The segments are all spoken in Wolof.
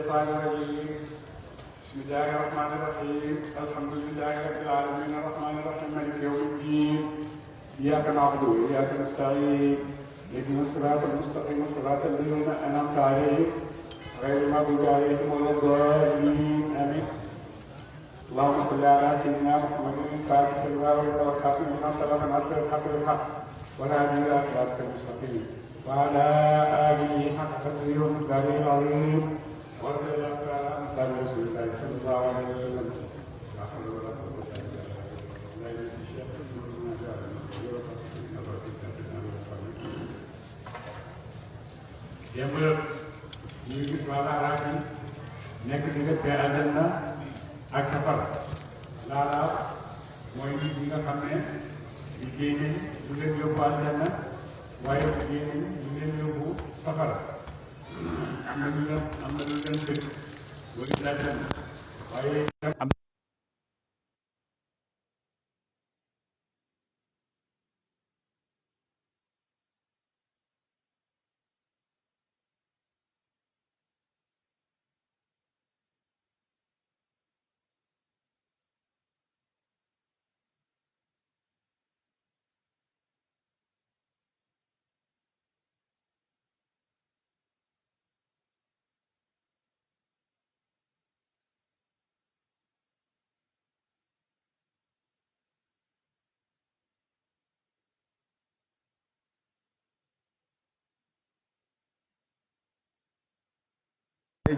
الشيطان الرجيم بسم الله الرحمن الرحيم الحمد لله رب العالمين الرحمن الرحيم مالك يوم الدين إياك نعبد وإياك نستعين اهدنا الصراط المستقيم صراط الذين أنعمت عليهم غير المغضوب عليهم ولا الضالين آمين اللهم صل على سيدنا محمد الفاتح لما والخاتم لما سبق ناصر الحق بالحق والهادي إلى صراطك المستقيم وعلى آله حق قدره ومقداره العظيم ورضي الله تعالى عن أصحاب رسول الله صلى الله عليه وسلم لا حول ولا قوة إلا بالله démb ñu gis waa laaraaf yi nekk diggante àjjana ak safara laaraaf mooy nit ñi nga xam ne liggéey nañ lu leen yóbbu àjjana waaye liggéey nañ lu leen yóbbu safara am na lu leen dëkk wala àjjana waaye am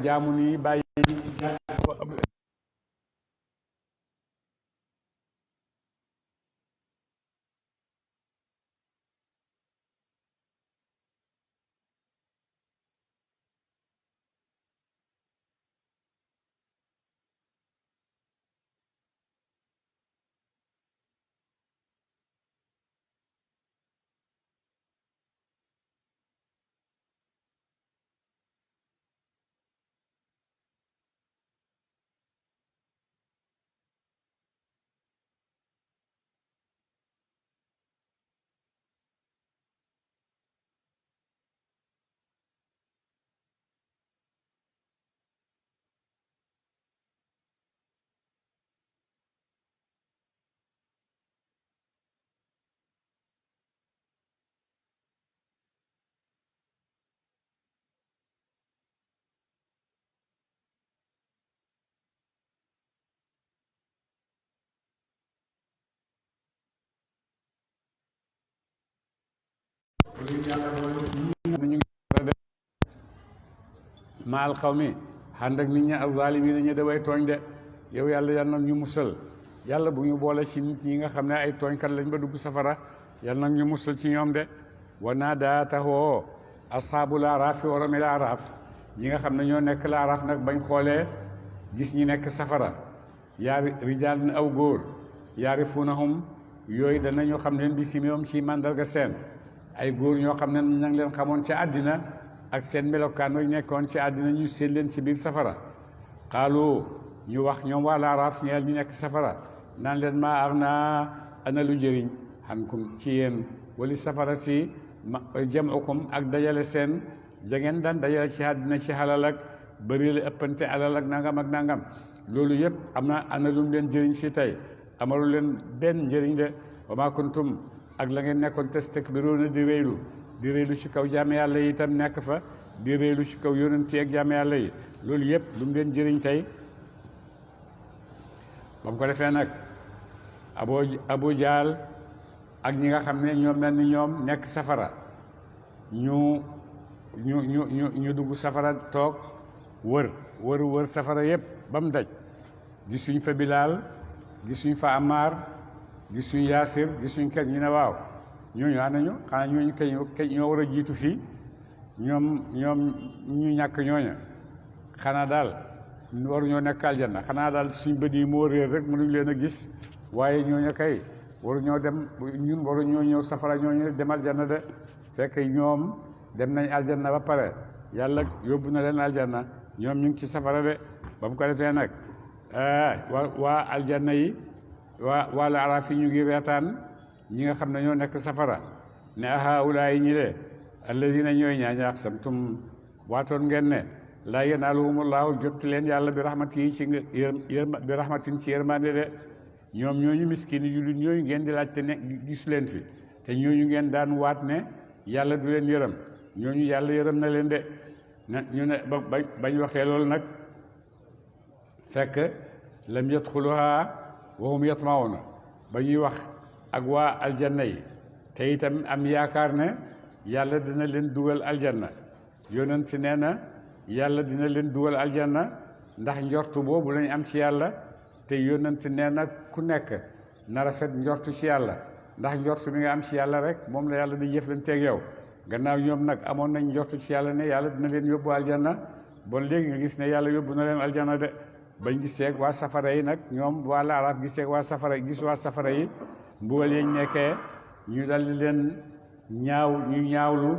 jaamu nii bàyyi maal xaw mi ànd ak nit ñi az-zaalimiina ñi da way tooñ de yow yàlla yal nag ñu musal yàlla bu ñu boole ci nit ñi nga xam ne ay tooñkat lañ ba dugg safara yal nag ñu musal ci ñoom de wa naadaatahoo ashaabul aaraaf wa ramil aaraaf ñi nga xam ne ñoo nekk la aaraaf nag bañ xoolee gis ñi nekk safara yaari rijaal na aw góor yaarifuunahum yooyu danañu xam leen bi simihim ci màndarga seen ay góor ñoo xam ne ña ngi leen xamoon ci àddina ak seen melokaan way nekkoon ci àddina ñu seen leen ci biir safara xaalu ñu wax ñoom waa laaraaf ñeel ñu nekk safara naan leen maa ar naa ana lu jëriñ xankum ci yéen wali safara si jam'ukum ak dajale seen da ngeen daan dajale ci àddina ci xalal ak bëri la ëppante alal ak nangam loolu yëpp am na ana lu mu leen jëriñ fii tey amalu leen benn njëriñ de wa maa kuntum ak la ngeen nekkoon tastakbiruuna di réylu ci kaw jaame yàlla yi itam nekk fa di réylu ci kaw yonent yi ak jaame yàlla yi loolu yëpp lu mu leen jëriñ tey ba mu ko defee nag Abu Jaal ak ñi nga xam ne ñoom mel ni ñoom nekk safara ñu dugg safara toog wër safara yëpp ba mu daj gisuñ fa Bilaal gisuñ fa Ammaar gisuñ Yaasir gisuñ kenn ñu ne waaw ñooñu àndañu xanaa ñooñu kañ ñoo war a jiitu fii ñoom ñu ñàkk ñooña xanaa daal waruñoo nekk aljanna xanaa daal suñ bët yi moo réer rek mënuñ leen a gis waaye ñooña kay waruñoo dem ñun waruñoo ñëw safara ñooñu dem aljanna de fekk ñoom dem nañ aljanna ba pare yàlla yóbbu na leen aljanna ñoom ñu ngi ci safara de ba mu ko defee nag waa aljanna yi waa la araaf yi ñu ngi reetaan ñi nga xam ne ñoo nekk safara ne haulaay ñi le alladina ñooy ñaaña aqsamtum waatoon ngeen ne laa yanaaluhumullaahu jot leen yàlla bi rahmatin ci bi rahmatin ci yërmande de ñoom ñooñu miskin yu jullit ñooñu ngeen di laaj te ne gisu leen fi te ñooñu ngeen daan waat ne yàlla du leen yërëm ñooñu yàlla yërëm na leen de ñu ne bañ waxee loolu nag fekk lam yadxuluhaa wa hum yatma'uuna ba ñuy wax ak waa aljanna yi te itam am yaakaar ne yàlla dina leen dugal aljanna yonent nee na yàlla dina leen dugal aljanna ndax njortu boobu lañ am ci yàlla te yonent nee na ku nekk na rafet njortu ci yàlla ndax njortu bi nga am ci yàlla rek moom la yàlla di jëflanteeg yow gannaaw ñoom nag amoon nañ njortu ci yàlla ne yàlla dina leen yóbbu aljanna bon léegi nga gis ne yàlla yóbbu na leen aljanna de bañ giseeg waa safara yi nag ñoom waa laaraaf giseeg waa safara gis waa safara yi mbugal yañ nekkee ñu dal di leen ñaawlu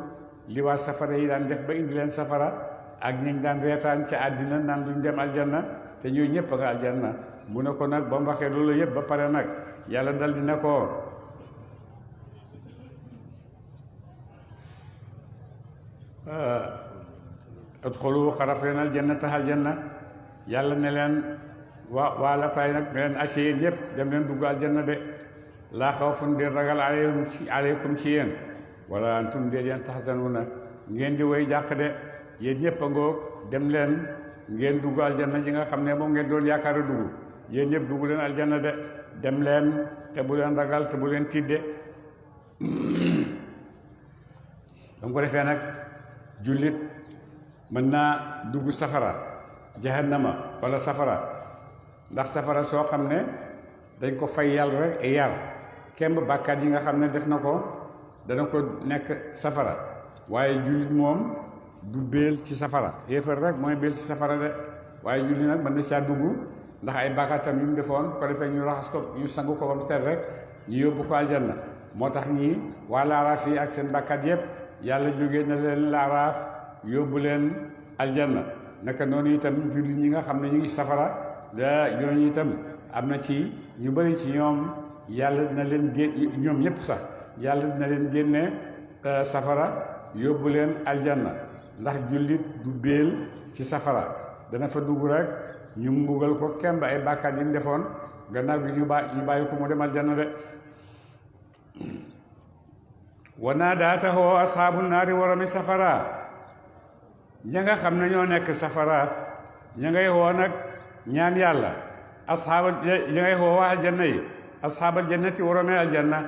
li waa safara yi daan def ba indi leen safara ak ñi daan reetaan ca àddina naan duñ dem aljanna te ñooy ñëpp a nga aljanna mu ne ko nag ba mu waxee loolu yëpp ba pare nag yàlla dal di ne ko adxulu xarafeen aljannata aljanna yàlla ne leen waa la fay nag ne leen ace yéen ñëpp dem leen dugg aljanna de laa xawfun di ragal aleykum ci yéen wala antum déet yéen taxsanuuna ngeen di woy jàq de yéen ñëpp a ngoog dem leen ngeen dugg aljanna ji nga xam ne moom ngeen doon yaakaar a dugg yéen ñëpp dugg leen aljanna de dem leen te bu leen ragal te bu leen tidde dam ko defee nag jullit mën naa dugg safara jahannama wala safara ndax safara soo xam ne dañ ko fay yàlla rek yar kemb bàkkaat yi nga xam ne def na ko dana ko nekk safara waaye jullit moom du béel ci safara yéefar rek mooy béel ci safara de waaye jullit nag mën na caa dugg ndax ay bàkkaatam yu mu defoon ko defee ñu raxas ko ñu sangu ko ba mu set rek ñu yóbbu ko aljanna moo tax ñii waa laaraaf yi ak seen bàkkaat yëpp yàlla jógee na leen laaraaf yóbbu leen aljanna naka noonu itam jullit ñi nga xam ne ñu ngi safara ñooñu itam am na ci ñu bëri ci ñoom yàlla dina leen ñoom ñëpp sax yàlla dina leen génne safara yóbbu leen aljanna ndax jullit du béel ci safara dana fa dugg rek ñu mbugal ko kemb ay bàkkaat yi mu defoon gannaaw gi ñu bàyyi ko mu dem aljanna de wa naadaatahoo asxaabu naari warami safara ña nga xam ne ñoo nekk safara ña ngay woo nag ñaan yàlla asxaabal ña ngay woo waa aljanna yi asxaabal jannati warame aljanna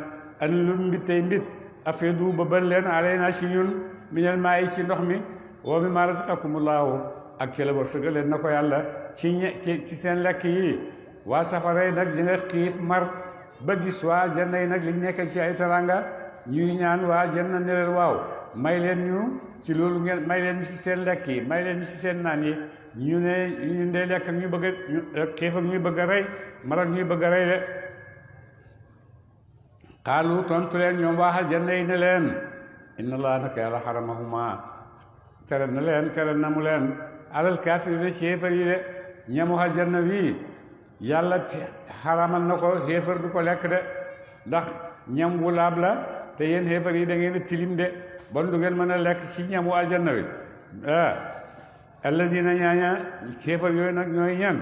an lu mbit tey mbit afidu ba bën leen alayna si ñun minal maayi ci ndox mi wa mimmaa razaqakumullaahu ak ci la wërsëgal leen na ko yàlla ci seen lekk yi waa safara yi nag di nga xiif mar ba gis waa aljanna yi nag liñ nekk ci ay taranga ñuy ñaan waa aljanna ne leen waaw may leen ñu ci loolu ngeen may leen ñu ci seen lekk yi may leen ñu ci seen naan yi ñu ne ñu dee lekk ak ñu bëgg a xiif ak ñuy bëgg a rey mar ak ñuy bëgg a rey de xaalu tontu leen ñoom waa aljanna yi ne leen inna allah naka yàlla xaramahuma tere na mu leen alal kaafiriina ci xéefar yi de ñamu aljanna wi yàlla xaramal na ko xéefar du ko lekk de ndax ñam wu laab la te yéen xéefar yi da ngeen a tilim de bon du ngeen mën a lekk ci ñamu aljanna wi alladina ñaaña xéefar yooyu nag ñooy ñan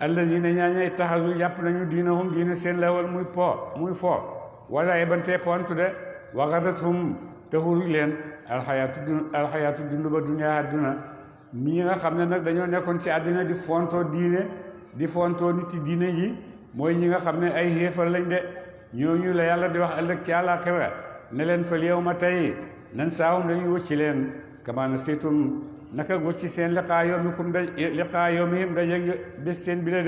alladina ñaaña ittaxasu jàpp nañu diinahum diine seen lawal muy fo wala ebantee pontu de waxadathum te xuruj leen alxayaatu dund ba duniyaa àdduna ñi nga xam ne nag dañoo nekkoon ci àddina di fontoo diine di fontoo nit yi diine ji mooy ñi nga xam ne ay xéefar lañ de ñooñu la yàlla di wax ëllëg ci àllaaxira ne leen fal yawma tey nan saahum dañuy wëcci leen kama nasiitum naka wëcci seen liqaa yawmihim daje bés seen bile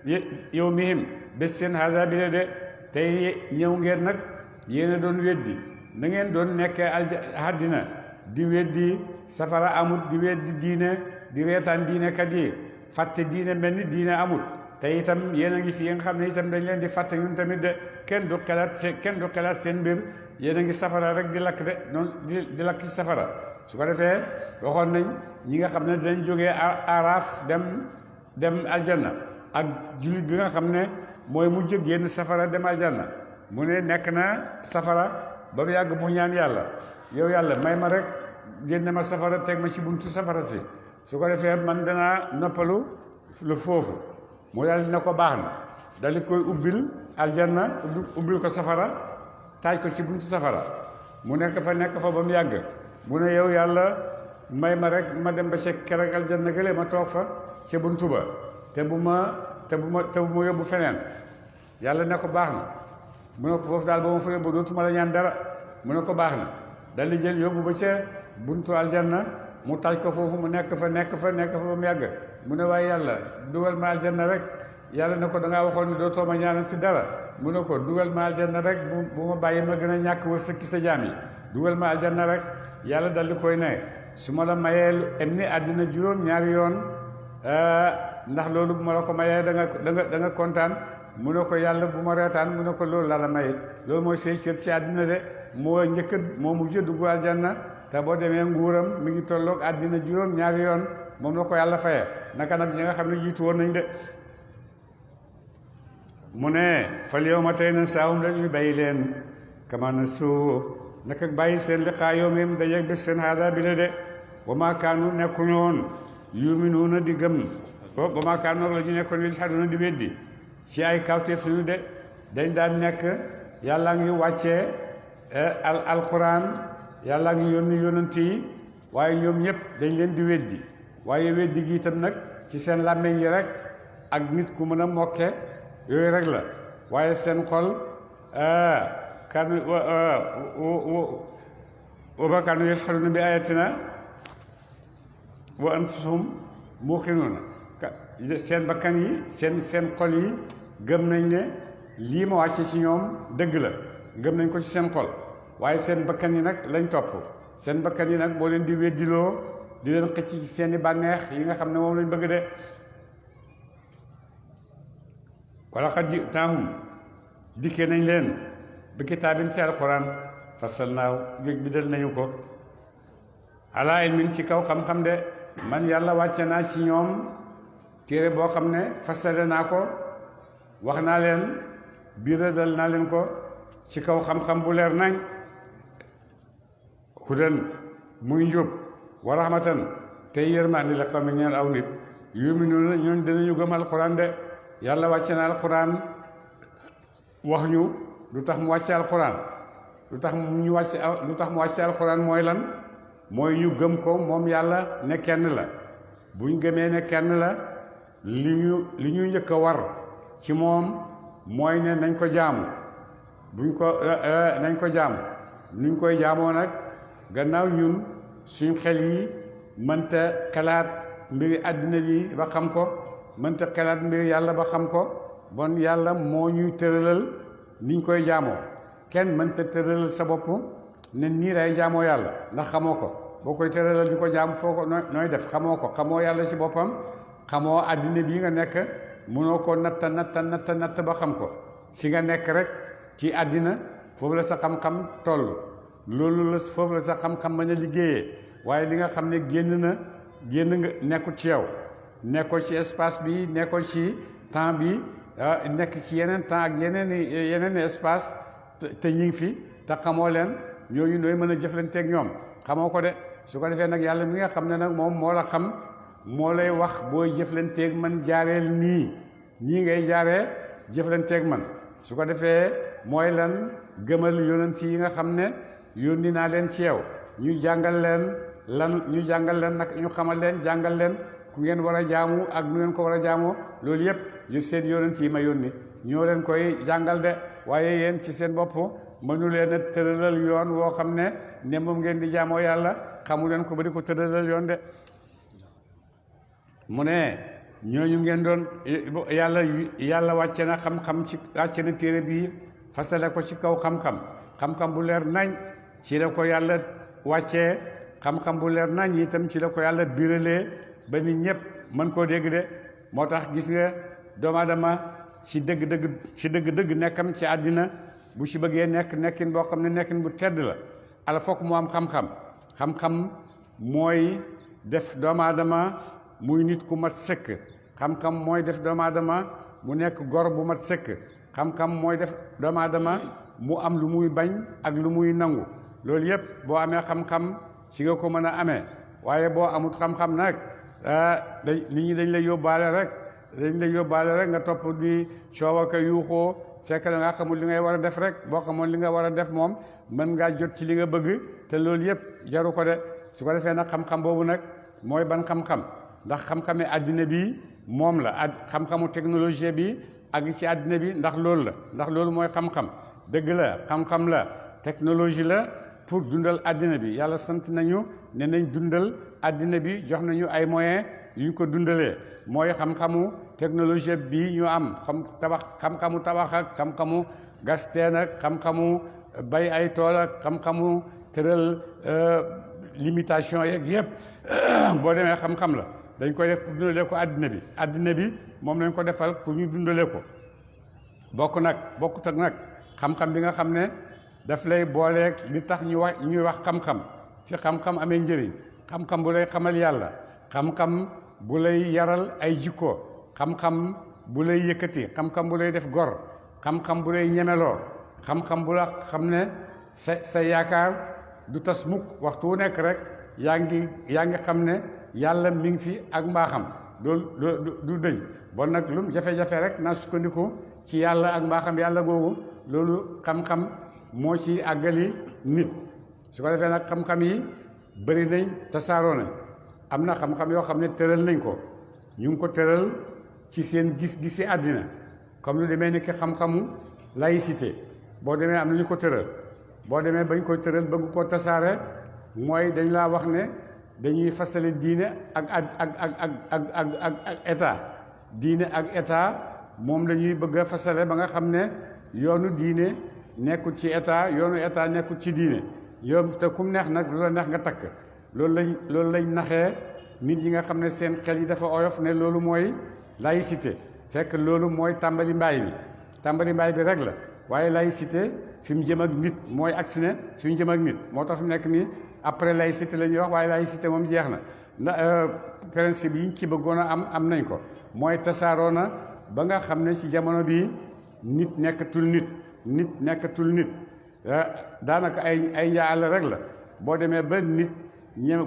de yawmihim bés seen haza bile de tey ñëw ngeen nag yéen a doon weddi na ngeen doon nekkee àddina di weddi safara amut di weddi diine di reetaan diine kat yi fàtte diine mel ni diine amut te itam yéen a ngi fi nga xam ne itam dañ leen di fàtte ñun tamit de kenn du xelaat seen mbir yéen a ngi safara rek di lakk de noonu di lakk ci safara su ko defee waxoon nañ ñi nga xam ne dinañ jógee araaf dem aljanna ak jullit bi nga xam ne mooy mujj génn safara dem aljanna mu ne nekk na safara ba mu yàgg mu ñaan yàlla yow yàlla may ma rek génne ma safara teg ma ci buntu safara si su ko defee man danaa noppalu lu foofu mu daal dina ko baax na dal di koy ubbil aljanna ubbil ko safara taaj ko ci buntu safara mu nekk fa ba mu yàgg mu ne yow yàlla may ma rek ma dem ba ca keroog aljanna gële ma toog fa ca buntu ba te bu ma yóbbu feneen yàlla ne ko baax na mu ne ko foofu daal ba ma fa yóbbu dootuma la ñaan dara mu ne ko baax na dal di jël yóbbu ba ca buntu aljanna mu taaj ko foofu mu nekk fa ba mu yàgg mu ne waaye yàlla dugal ma aljanna rek yàlla ne ko da ngaa waxoon ne dootoo ma ñaanal si dara mu ne ko dugal ma aljanna rek bu ma bàyyi ma gën a ñàkk wërsëg ci sa jaam yi dugal ma aljanna rek yàlla dal di koy ne su ma la mayee lu em ni àddina juróom ñaari yoon ndax loolu bu ma la ko mayee da nga kontaan mu ne ko yàlla bu ma reetaan mu ne ko loolu la la may loolu mooy say cër ci àddina de moo mujj dugg aljanna te boo demee nguuram mi ngi tolloog àddina juróom ñaari yoon moom la ko yàlla fayee naka nag ñi nga xam ne jiitu woon nañ de mu ne fal yow ma tey na saawum dañuy bàyyi leen kamana suu naka bàyyi seen liqaa yawmihim dajeeg bés seen haada bi la de wa maa kaanu nekkuñu woon yuminuuna di gëm wa maa kaanu la ñu nekkoon yajhaduuna di weddi ci ay kawte suñu de dañ daan nekk yàlla ngi wàccee alquran yàlla ngi yónni yónent yi waaye ñoom ñëpp dañ leen di weddi waaye weddi gi itam nag ci seen làmmiñ yi rek ak nit ku mën a mokke yooyu rek la waaye seen xol kanu wa maa kaanu yajhaduuna bi ayatina wa anfusuhum muuqinuuna seen bakkan yi seen xol yi gëm nañ ne lii ma wàcce ci ñoom dëgg la gëm nañ ko ci seen xol waaye seen bakkan yi nag lañ topp seen bakkan yi nag boo leen di weddiloo di leen xëcc ci seeni bànneex yi nga xam ne moom lañ bëgg de wala xat ji taahum dikkee nañ leen bi kitaabin ci alxuraan fassalnaahu bi dal nañu ko alaa ilmin ci kaw xam-xam de man yàlla wàcce naa ci ñoom téere boo xam ne fasale naa ko wax naa leen biiradal naa leen ko ci kaw xam-xam bu leer nañ hudan muy njub wa rahmatan tey yërmandi la xaw mi ñeel aw nit yuminuuna ñooñ dinañu gëm alxuraan de yàlla wàcce na alxuraan wax ñu lu tax mu wàcce alxuraan lu tax mu wàcce alxuraan mooy lan mooy ñu gëm ko moom yàlla ne kenn la buñ gëmee ne kenn la li ñu njëkk a war ci moom mooy ne nañ ko jaamu nañ ko jaamu nuñ koy jaamoo nag gannaaw ñun suñ xel yi mënta xalaat mbiri àddina bi ba xam ko mënta xalaat mbiri yàlla ba xam ko bon yàlla moo ñuy tëralal niñ koy jaamoo kenn mënta tëralal sa bopp ne nii lay jaamoo yàlla ndax xamoo ko boo koy tëralal di ko jaam foo ko nooy def xamoo ko xamoo yàlla ci boppam xamoo àddina bii nga nekk mënoo ko natt ba xam ko fi nga nekk rek ci àddina foofu la sa xam-xam toll loolu la foofu la sa xam-xam mën a liggéeyee waaye li nga xam ne génn nga nekkul ci yow nekkoo ci espace bi nekkoo ci temps bi nekk ci yeneen temps ak yeneen espace te ñi ngi fi te xamoo leen ñooñu nooy mën a jëflanteeg ñoom xamoo ko de su ko defee nag yàlla mi nga xam ne nag moom moo la xam moo lay wax booy jëflanteeg man jaareel nii ngay jaaree jëflanteeg man su ko defee mooy lan gëmal yonent yi nga xam ne yónni naa leen ci yow ñu jàngal leen nag ñu xamal leen jàngal leen ku ngeen war a jaamu ak nu ngeen ko war a jaamoo loolu yëpp ñu seen yonent yi ma yónni ñoo leen koy jàngal de waaye yéen ci seen bopp mënu leen a tëralal yoon woo xam ne moom ngeen di jaamoo yàlla xamu leen ko ba di ko tëralal yoon de mu ne ñooñu ngeen doon yàlla wàcce na xam-xam ci wàcce na téere bii fasale ko ci kaw xam-xam bu leer nañ ci la ko yàlla wàccee xam-xam bu leer nañ itam ci la ko yàlla biralee ba nit ñëpp mën koo dégg de moo tax gis nga doomu aadama ci dëgg-dëgg nekkam ci àddina bu ci bëggee nekkin boo xam ne nekkin bu tedd la ala fokk mu am xam-xam mooy def doomu aadama muy nit ku mat sëkk xam-xam mooy def doomu aadama mu nekk gor bu mat sëkk xam-xam mooy def doomu aadama mu am lu muy bañ ak lu muy nangu loolu yëpp boo amee xam-xam ci nga ko mën a amee waaye boo amut xam-xam nag nit ñi dañ lay yóbbaale rek nga topp di coow ak yuuxoo fekk da ngaa xamul li ngay war a def rek boo xamoon li nga war a def moom mën ngaa jot ci li nga bëgg te loolu yëpp jaru ko de su ko defee nag xam-xam boobu nag mooy ban xam-xam ndax xam-xame àddina bi moom la xam-xamu technologie bi ak ci àddina bi ndax loolu mooy xam-xam dëgg la xam-xam la technologie la pour dundal àddina bi yàlla sant nañu ne nañ dundal àddina bi jox nañu ay moyens yu ñu ko dundalee mooy xam-xamu technologie bi ñu am xam-xamu tabax ak xam-xamu gas teen ak xam-xamu bay ay tool ak xam-xamu tëral limitation yeeg yëpp boo demee xam-xam la dañ koy def pour dundalee ko àddina bi moom lañ ko defal pour ñu dundalee ko bokkut ak nag xam-xam bi nga xam ne daf lay booleeg li tax ñuy wax xam-xam fi xam-xam amee njëriñ xam-xam bu lay xamal yàlla xam-xam bu lay yaral ay jikko xam-xam bu lay yëkkati xam-xam bu lay def gor xam-xam bu lay ñemeloo xam-xam bu la xam ne sa yaakaar du tas mukk waxtu wu nekk rek yaa ngi xam ne yàlla mi ngi fi ak mbaaxam loolu du dëñ bon nag lu jafe-jafe rek naa sukkandiku ci yàlla ak mbaaxam yàlla googu loolu xam-xam moo ci àggali nit su ko defee nag xam-xam yi bëri nañ tasaaroo nañ am na xam-xam yoo xam ne tëral nañ ko ñu ngi ko tëral ci seen gis-gisi àddina comme lu demee ni ki xam-xamu laïcité boo demee am na ñu ko tëral boo demee bañ koy tëral bëgg koo tasaare mooy dañ laa wax ne dañuy fasale diine ak état diine ak état moom la ñuy bëgg a fasale ba nga xam ne yoonu diine nekkul ci état yoonu état nekkul ci diine yow te kum neex nag lu la neex nga takk loolu lañ naxee nit ñi nga xam ne seen xel yi dafa oyof ne loolu mooy laïcité fekk loolu mooy tàmbali mbaay bi rek la waaye laïcité fi mu jëm ak nit mooy agsi ne fi mu jëm ak nit moo tax fi mu nekk nii après laïcité la ñuy wax waaye laïcité moom jeex na ndax principe yi ñu ci bëggoon a am nañ ko mooy tasaaroo na ba nga xam ne ci jamono bii nit nekkatul nit daanaka ay njaale rek la boo demee ba nit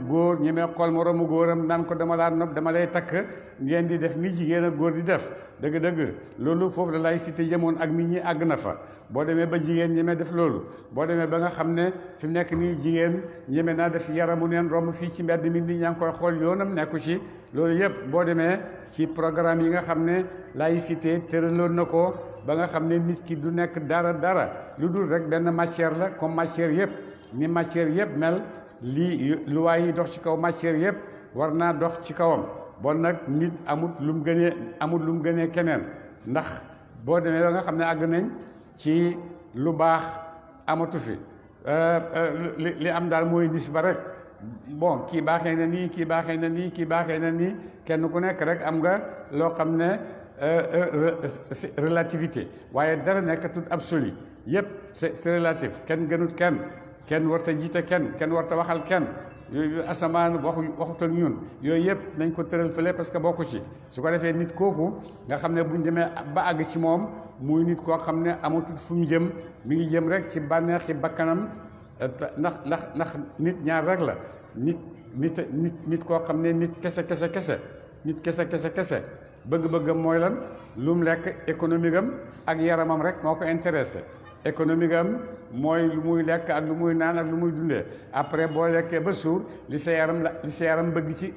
góor ñemee xool moroomu góoram naan ko dama laa nopp dama lay takk ngeen di def ni jigéen ak góor di def dëgg-dëgg loolu foofu la laïcité jëmoon ak nit ñi àgg na fa boo demee ba jigéen ñemee def loolu boo demee ba nga xam ne fi mu nekk nii jigéen ñeme naa def yaramu neen romb fii ci mbedd mi nit ñaa ngi koy xool yoonam nekku ci loolu yëpp boo demee ci programme yi nga xam ne laïcité tëraloon na ko ba nga xam ne nit ki du nekk dara lu dul rek benn matière la comme matière yëpp ni matière yëpp mel lii luwaay yi dox ci kaw matière yëpp war naa dox ci kawam bon nag nit amut lu mu gënee keneen ndax boo demee ba nga xam ne àgg nañ ci lu baax amatu fi li am daal mooy nisba rek bon kii baaxee na nii kii baaxee na nii kii baaxee na nii kenn ku nekk rek am nga loo xam ne relativité waaye dara nekk tout absolu yëpp c'est relatif kenn gënut kenn warta jiite kenn warta waxal kenn yooyu asamaan waxut ak ñun yooyu yëpp nañ ko tëral fële parce que bokku ci su ko defee nit kooku nga xam ne buñ demee ba àgg ci moom muy nit koo xam ne amatul fu mu jëm mi ngi jëm rek ci bànneexi bakkanam ndax nit ñaar rek la nit koo xam ne nit kese bëgg-bëggam mooy lan lu mu lekk économique am ak yaramam rek moo ko intéressé économique am mooy lu muy lekk ak lu muy naan ak lu muy dundee après boo lekkee ba suur li sa yaram bëgg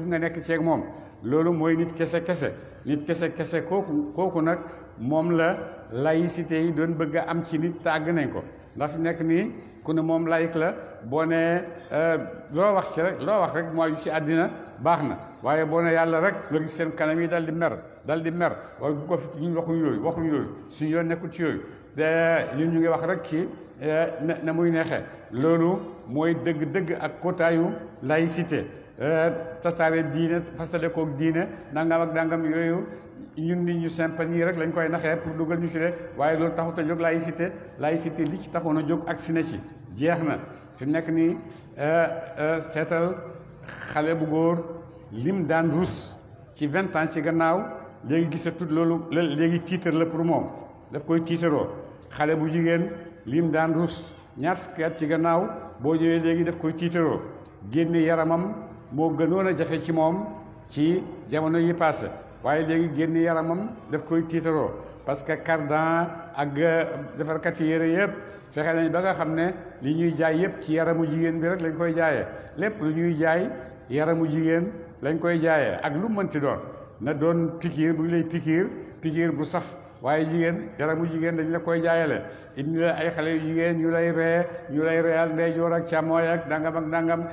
nga nekk ceeg moom loolu mooy nit kese kooku nag moom la laïcité yi doon bëgg a am ci nit te àgg nañ ko ndax fi nekk nii ku ne moom laïc la boo nee loo wax rek mooy ci àddina baax na waaye boo ne yàlla rek nga gis seen kanam yi dal di mer waaye bu ko fi ñun waxuñ yooyu suñu yoon nekkul ci yooyu te ñun ñu ngi wax rek ci na muy neexee loolu mooy dëgg ak kotaayu laïcité tasaare diine fasale koog diine nangam ak nangam yooyu ñun nit ñu simple nii rek lañ koy naxee pour dugal ñu ci de waaye loolu taxut a jóg laïcité li ci taxoon a jóg ak si na ci jeex na fi nekk nii seetal xale bu góor lim daan rus ci 20 ans ci gannaaw léegi gisatut loolu léegi tiitar la pour moom daf koy tiitaroo xale bu jigéen lim daan rus ñaar fukki at ci gannaaw boo ñëwee léegi daf koy tiitaroo génne yaramam moo gënoon a jafe ci moom ci jamono yi passé waaye léegi génn yaramam daf koy tiitaroo parce que cardan ak defarkat yi yére yëpp fexe nañ ba nga xam ne li ñuy jaay yëpp ci yaramu jigéen bi rek lañ koy jaayee lépp lu ñuy jaay yaramu jigéen lañ koy jaayee ak lu mënti doon na doon pikiir bu ñu lay pikiir bu saf waaye jigéen yaramu jigéen dañ la koy jaayale indi la ay xale yu jigéen ñu lay reyal ndeyjoor ak càmmooy ak dangam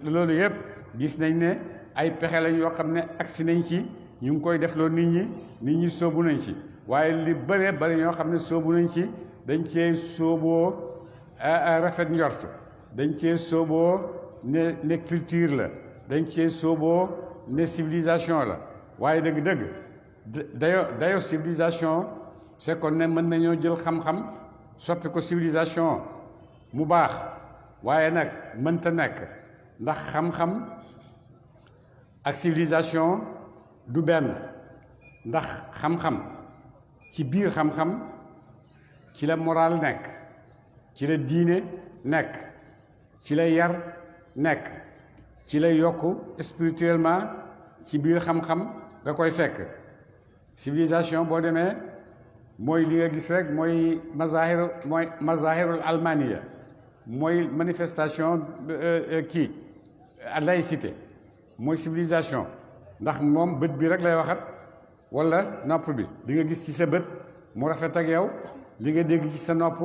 loolu yëpp gis nañ ne ay pexe lañ yoo xam ne agsi nañ ci ñu ngi koy defloo nit ñi sóobu nañ ci waaye li bëree bëri ñoo xam ne sóobu nañ ci dañ cee sóoboo rafet njort dañ cee sóoboo ne culture la dañ cee sóoboo ne civilisation la waaye dëgg-dëgg dayo civilisation c'est kon ne mën nañoo jël xam-xam soppi ko civilisation mu baax waaye nag mënta nekk ndax xam-xam ak civilisation du benn ndax xam-xam ci biir xam-xam ci la moral nekk ci la diine nekk ci la yar nekk ci la yokk spirituellement ci biir xam-xam nga koy fekk civilisation boo demee mooy li nga gis rek mooy mazahirul almaniya mooy manifestation kii laïcité mooy civilisation ndax moom bët bi rek lay waxat wala nopp bi di nga gis ci sa bët mu rafet ak yow li nga dégg ci sa nopp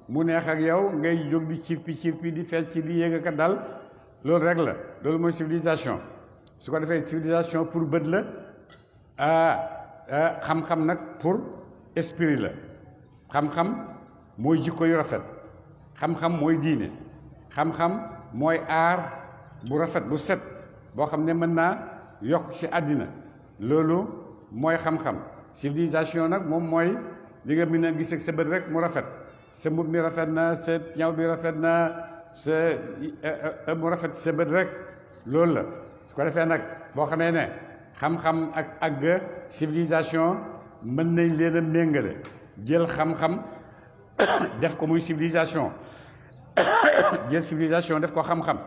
mu neex ak yow ngay jóg di cirpi di fecc ci di yéeg ak dal loolu rek la loolu mooy civilisation su ko defee civilisation pour bët la xam-xam nag pour esprit la xam-xam mooy jikko yu rafet xam-xam mooy diine xam-xam mooy aar bu rafet bu set boo xam ne mën naa yokk ci àddina loolu mooy xam-xam civilisation nag moom mooy li nga mën a gis ak sa bët rek mu rafet sa mbub mi rafet na sa ñaw bi rafet na sa mu rafet sa bët rek loolu la su ko defee nag boo xamee ne xam-xam ak civilisation mën nañ leen a méngale jël xam-xam def ko muy civilisation jël civilisation def ko xam-xam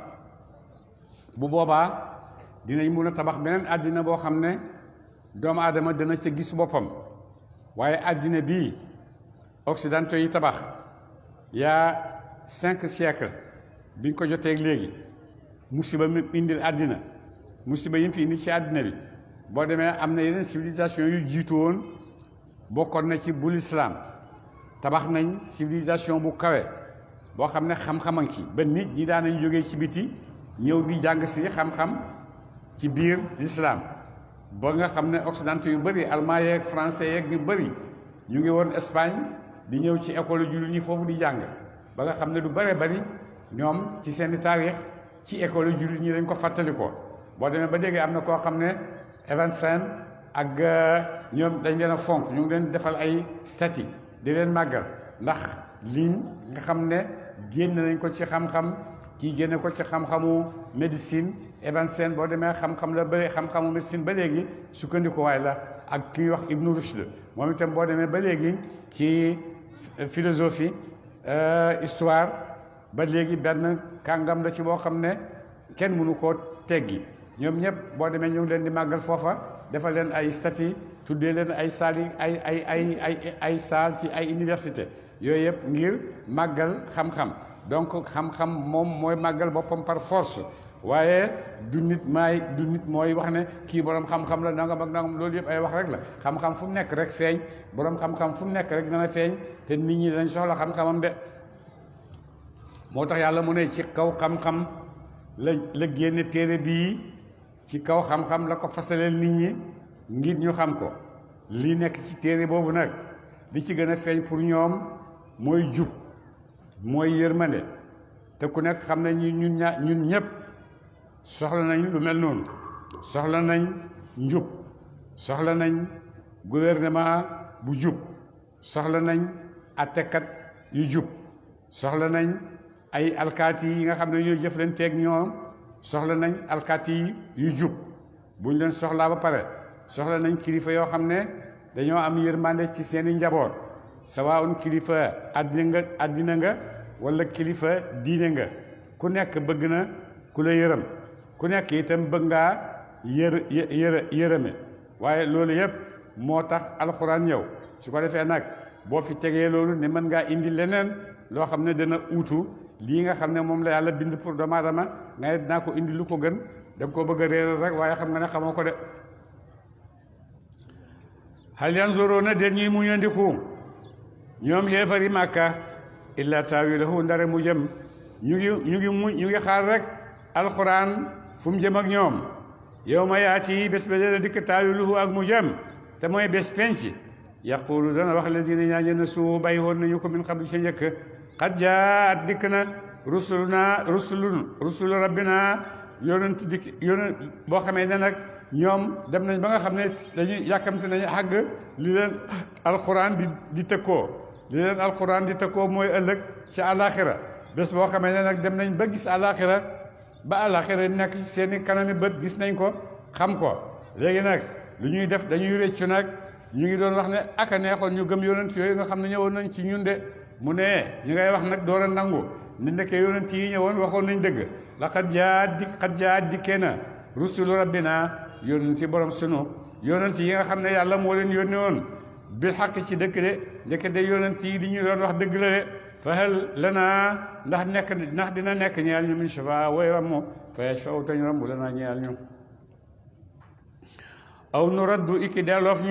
bu boobaa dinañ mun a tabax beneen àddina boo xam ne doomu aadama dana ca gis boppam waaye àddina bii occidentaux yi tabax yaa 5 siècles biñ ko jotee léegi musiba mi indil àddina musiba yi mu fi indi ci àddina bi boo demee am na yeneen civilisation yu jiitu woon bokkoon na ci bu lislaam tabax nañ civilisation bu kawe boo xam ne xam-xam a ngi ci ba nit ñi daan nañ jógee ci biti ñëw di jàng si xam-xam ci biir lislaam ba nga xam ne occidentaux yu bëri allemand yeeg français yeeg ñu bëri ñu ngi woon Espagne di ñëw ci école jullit ñi foofu di jàng ba nga xam ne du bëree bëri ñoom ci seeni taarix ci école jullit ñi dañ ko fàttali ko boo demee ba dégg am na koo xam ne Evansen ak ñoom dañ leen a fonk ñu ngi leen defal ay statue di leen màggal ndax lii nga xam ne génn nañ ko ci xam-xam kii génne ko ci xam-xamu médecine Evansen boo demee xam-xam la ba xam-xamu médecine ba léegi sukkandikuwaay la ak ki ñuy wax Ibn Rushd moom itam boo demee ba léegi ci philosophie histoire ba léegi benn kàngam la ci boo xam ne kenn mënu koo teggi ñoom ñëpp boo demee ñu ngi leen di màggal foofa defal leen ay statue tuddee leen ay saal yi ay saal ci ay université yooyu yëpp ngir màggal xam-xam donc xam-xam moom mooy màggal boppam par force waaye du nit mooy wax ne kii borom xam-xam la nangam ak nangam loolu yëpp ay wax rek la xam-xam fu mu nekk rek feeñ borom xam-xam fu mu nekk rek dana feeñ te nit ñi dañ soxla xam-xamam de moo tax yàlla mu ne ci kaw xam-xam la génne téere bii ci kaw xam-xam la ko fasaleel nit ñi ngir ñu xam ko li nekk ci téere boobu nag li ci gën a feeñ pour ñoom mooy jub mooy yërmande te ku nekk xam ne ñun ñëpp soxla nañ lu mel noonu soxla nañ njub soxla nañ gouvernement bu jub soxla nañ attekat yu jub soxla nañ ay alkaati yi nga xam ne ñooy jëflanteeg ñoom soxla nañ alkaati yu jub buñ leen soxlaa ba pare soxla nañ kilifa yoo xam ne dañoo am yërmande ci seeni njaboot sawaawun kilifa àddina nga wala kilifa diine nga ku nekk bëgg na ku la yërëm ku nekk itam bëgg ngaa yërëme waaye loolu yëpp moo tax alxuraan ñëw su ko defee nag boo fi tegee loolu ne mën ngaa indi leneen loo xam ne dana uutu lii nga xam ne moom la yàlla bind pour doomu aadama nga ne dinaa ko indi lu ko gën da nga koo bëgg a réeral rek waaye xam nga ne xamoo ko de hal yanzuruna den ñuy muñandiku ñoom xéefari màkka illa taawilahu ndare mu jëm ñu ngi xaar rek alxuraan fu mu jëm ak ñoom yow ma yaati bés ba dana dikk taawiluhu ak mu jëm te mooy bés penc yaqulu dana wax lazina ñaañe na suu bàyyi woon nañu ko min qablu sa njëkk xad jaat dikk na rusulu rabbina yonent dikk yonent boo xamee ne nag ñoom dem nañ ba nga xam ne dañuy yàkkamte nañu àgg li leen alxuraan di tëkkoo li leen alxuraan di tëkkoo mooy ëllëg ci àllaaxira bés boo xamee ne nag dem nañ ba gis àllaaxira ba àllaaxira nekk ci seeni kanami bët gis nañ ko xam ko léegi nag lu ñuy def dañuy réccu nag ñu ngi doon wax ne aka neexoon ñu gëm yonent yooyu nga xam ne ñëwoon nañ ci ñun de mu ne ñu ngay wax nag door a nangu ni ndekkee yonent yi ñëwoon waxoon nañ dëgg la xad jaat dikkee na rusulu rabbina yonent yi borom sunu yonent yi nga xam ne yàlla moo leen yónni woon bil xaq ci dëkk de ndeke de yonent yi li ñu doon wax dëgg la de fa hal lanaa ndax dina nekk ñeel ñu min shafaa way rammu fa yashfa'u tañ rambu lanaa ñeel ñu aw nu raddu iki delloof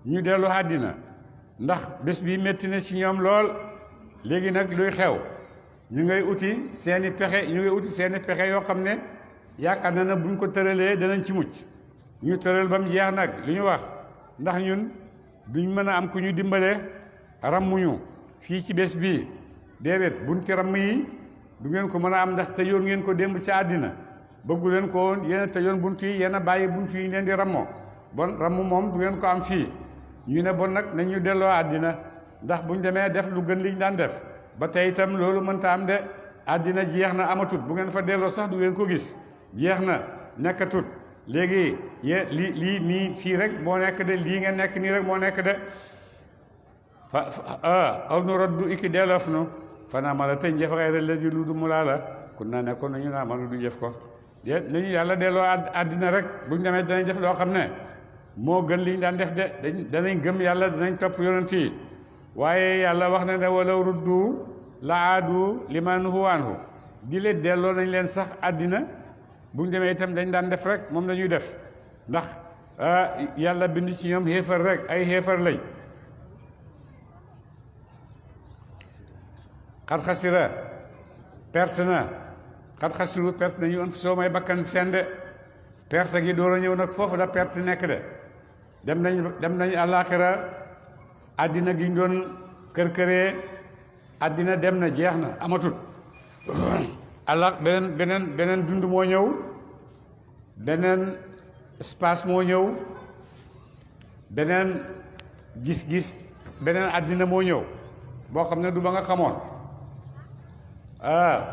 ñu dellu àddina ndax bés bi métti na ci ñoom lool léegi nag luy xew ñu ngay uti seeni pexe yoo xam ne yaakaar na buñ ko tëralee danañ ci mucc ñu tëral ba mu jeex nag li ñu wax ndax ñun duñ mën a am ku ñu dimbale rammuñu fii ci bés bii déedéet bunti ramm yi du ngeen ko mën a am ndax tëjoon ngeen ko démb ci àddina bëggu leen ko woon yéen a tëjoon bunt yi yéen a bàyyi bunt yi leen di rammoo bon ramm moom du ngeen ko am fii ñu ne bon nag nañu delloo àddina ndax buñ demee def lu gën liñ daan def ba tey itam loolu mënta am de àddina jeex na amatut bu ngeen fa delloo sax du ngeen ko gis jeex na nekkatut léegi lii nii fii rek moo nekk de lii ngeen nekk nii rek moo nekk de aw nu raddu iki delloof nu fanaa mala tey njëf xayra lazi lu du mu laa la kun naa nekkoon nañu naa mala du jëf ko de nañu yàlla delloo àddina rek buñ demee danañ def loo xam ne moo gën liñ daan def de danañ gëm yàlla danañ topp yonent yi waaye yàlla wax na ne walaw ruddu la aadu liman huwa anhu di leen delloo nañ leen sax àddina buñ demee itam dañ daan def rek moom lañuy def ndax yàlla bind ci ñoom xéefar rek ay xéefar lañ xat xasira perte na xat xasiru perte nañu ën fi soo may bakkan seen de perte gi door a ñëw nag foofu la perte nekk de dem nañ àllaaxira àddina gi ñu doon kër-këree àddina dem na jeex na amatut allah beneen dund moo ñëw beneen espace moo ñëw beneen gis-gis beneen àddina moo ñëw boo xam ne du ba nga xamoon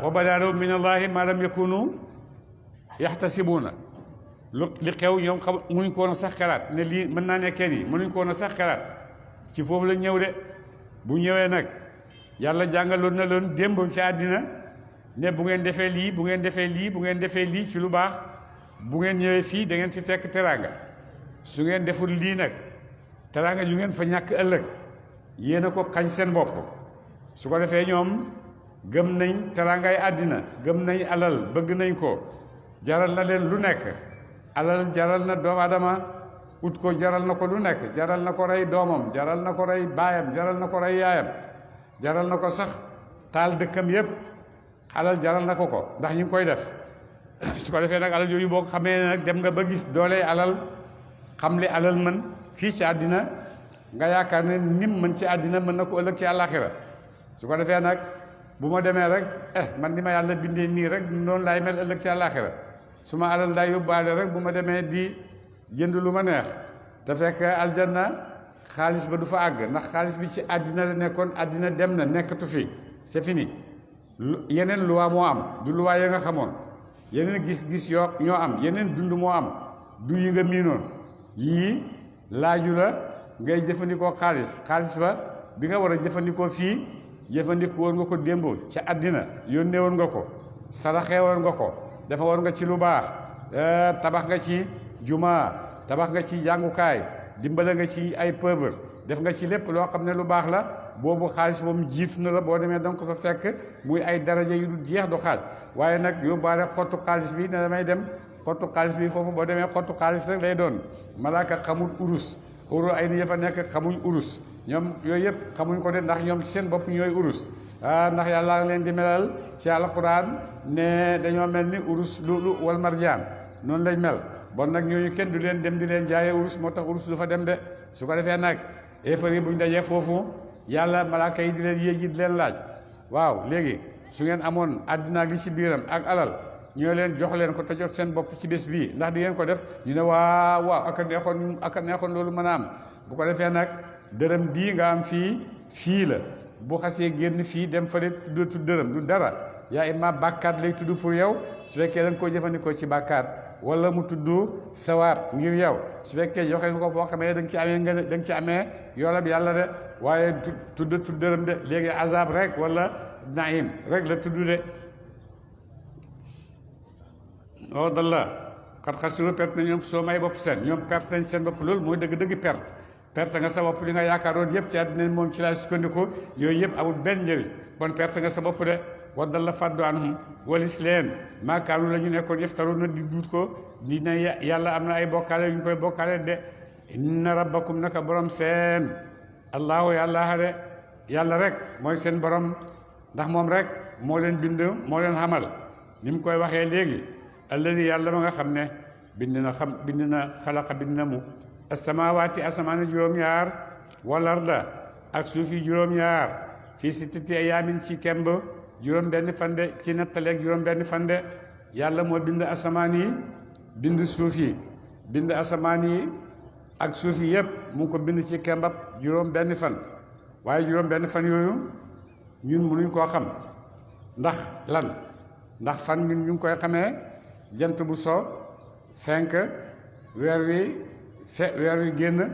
wa badaa lahum min allahi ma lam yakunu yaxtasibuuna li xew ñoom xam mënuñ ko woon a sax xalaat ne lii mën naa nekkee nii mënuñ ko woon a sax xalaat ci foofu la ñëw de bu ñëwee nag yàlla jàngaloon na loon démb ci àddina ne bu ngeen defee lii bu ngeen defee lii bu ngeen defee lii ci lu baax bu ngeen ñëwee fii da ngeen fi fekk teraanga su ngeen deful lii nag teraanga yu ngeen fa ñàkk ëllëg yéen a ko xañ seen bopp su ko defee ñoom gëm nañ teraangay àddina gëm nañ alal bëgg nañ ko jaral na leen lu nekk alal jaral na doomu aadama ut ko jaral na ko lu nekk jaral na ko rey doomam jaral na ko rey baayam jaral na ko rey yaayam jaral na ko sax taal dëkkam yépp alal jaral na ko ndax ñu ngi koy def su ko defee nag alal yooyu boo xamee nag dem nga ba gis doole alal xam li alal mën fii ci àddina nga yaakaar ne nim mën ci àddina mën na ko ëllëg ci àllaaxira su ko defee nag bu ma demee rek man ni ma yàlla bindee nii rek noonu laay mel ëllëg ci àllaaxira su ma alal daay yóbbaale rek bu ma demee di jënd lu ma neex te fekk aljanna xaalis ba du fa àgg ndax xaalis bi ci àddina la nekkoon àddina dem na nekkatu fi c'est fini yeneen luwaa moo am du luwaa ya nga xamoon yeneen gis-gis yoo ñoo am yeneen dund moo am du yi nga miinoon yii laaju la ngay jëfandikoo xaalis ba bi nga war a jëfandikoo fii jëfandikoo woon nga ko démb ca àddina yónnee woon nga ko saraxee woon nga ko dafa war nga ci lu baax tabax nga ci juma tabax nga ci jàngukaay dimbale nga ci ay pauvre def nga ci lépp loo xam ne lu baax la boobu xaalis moom jiitu na la boo demee danga ko fa fekk muy ay daraja yu du jeex du xaaj waaye nag yóbbaale xottu xaalis bi ne damay dem xottu xaalis bi foofu boo demee xottu xaalis rek lay doon malaaka xamul urus ay ni fa nekk xamuñ urus ñoom yooyu yëpp xamuñ ko de ndax ñoom ci seen bopp ñooy urus ndax yàlla leen di melal ci alxuraan ne dañoo mel ni urus lu wal marjaan noonu lañ mel bon nag ñooñu kenn du leen dem di leen jaayee urus moo tax urus du fa dem de su ko defee nag éefar yi bu ñu dajee foofu yàlla malaaka yi di leen yéeg yi di leen laaj waaw léegi su ngeen amoon àddina li ci biiram ak alal ñoo leen jox leen ko te jot seen bopp ci bés bii ndax di ngeen ko def ñu ne waaw aka neexoon loolu mën a am bu ko defee nag dërëm bii nga am fii la bu xasee génn fii dem fële tuddatu dërëm du dara yaa imma bàkkaat lay tudd pour yow su fekkee da nga koo jëfandikoo ci bàkkaat wala mu tudd sawaab ngir yow su fekkee joxe nga ko foo xamee da nga ci amee yoolab yàlla de waaye tudd dërëm de léegi azab rek wala naim rek la tudd de o dalla xat xasiru perte na ñoom soo may bopp seen ñoom perte nañ seen bopp loolu mooy dëgg-dëgg perte nga sa bopp li nga yaakaaroon yëpp ci àddina moom ci laay sukkandiku yooyu yëpp amul benn njëriñ bon perte nga sa bopp de waddal la fàddu anhum walis leen maakaanu la ñu nekkoon yëftaru na di duut ko di ne yàlla am na ay bokkaale yu ñu koy bokkaale de inna rabbakum naka borom seen allahu yàlla de yàlla rek mooy seen borom ndax moom rek moo leen bind moo leen xamal ni mu koy waxee léegi alladi yàlla ma nga xam ne bind na xalaqa bind na mu asamawaati asamaani juróom-ñaar walarda ak suufi juróom-ñaar fii sittati ayaamin ci kemb juróom benn fande ci nettaleeg juróom benn fande yàlla moo bind asamaan yi bind suuf yi bind asamaan yi ak suuf yi yëpp mu ngi ko bind ci kembab juróom benn fan waaye juróom benn fan yooyu ñun mënuñ koo xam ndax lan ndax fan ñun ñu ngi koy xamee jant bu so fenk weer wi génn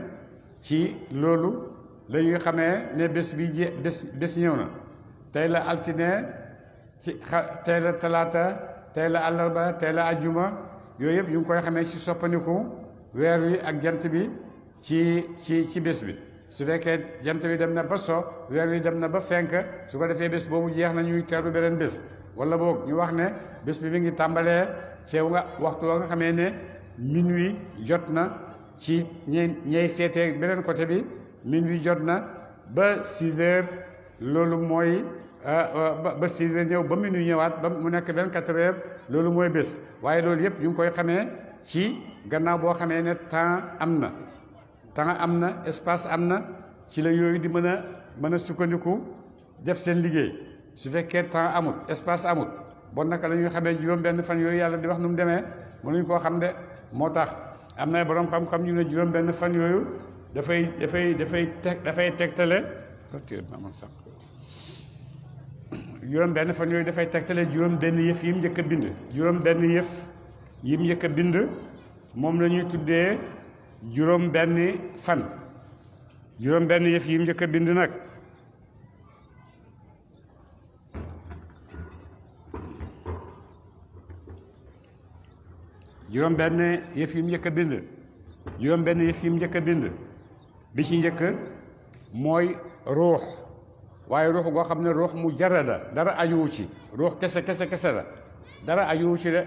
ci loolu la ñuy xamee ne bés bi bés ñëw na tey la altine tey la talaata tey la àllarba tey la ajjuma yooyu yëpp ñu ngi koy xamee ci soppandiku weer wi ak jant bi ci bés bi su fekkee jant bi dem na ba so weer wi dem na ba fenk su ko defee bés boobu jeex na ñuy teeru beneen bés wala boog ñu wax ne bés bi mi ngi tàmbalee ci waxtu wa nga xamee ne minuit jot na ci ñey seetee beneen côté bi minuit jot na ba 6 heures loolu mooy ba 6 heures ñëw ba minuit ñëwaat ba mu nekk 24 heures loolu mooy bés waaye loolu yëpp ñu ngi koy xamee ci gannaaw boo xamee ne temps am na espace am na ci la yooyu di mën a sukkandiku def seen liggéey su fekkee temps amut espace amut bon naka la ñuy xamee juróom benn fan yooyu yàlla di wax nu mu demee mënuñ koo xam de moo tax am na borom xam-xam ñu ne juróom benn fan yooyu dafay tegtale juróom benn fan yooyu dafay tegtale juróom benn yëf yi mu njëkk a bind juróom benn yëf yi mu njëkk a bind moom la ñuy tuddee juróom benn fan juróom benn yëf yi mu njëkk a bind nag juróom benn yëf yi mu njëkk a bind juróom benn yëf yi mu njëkk a bind bi ci njëkk mooy ruux waaye ruux goo xam ne ruux mu jarada dara ajuwu ci ruux kese la dara ajuwu ci de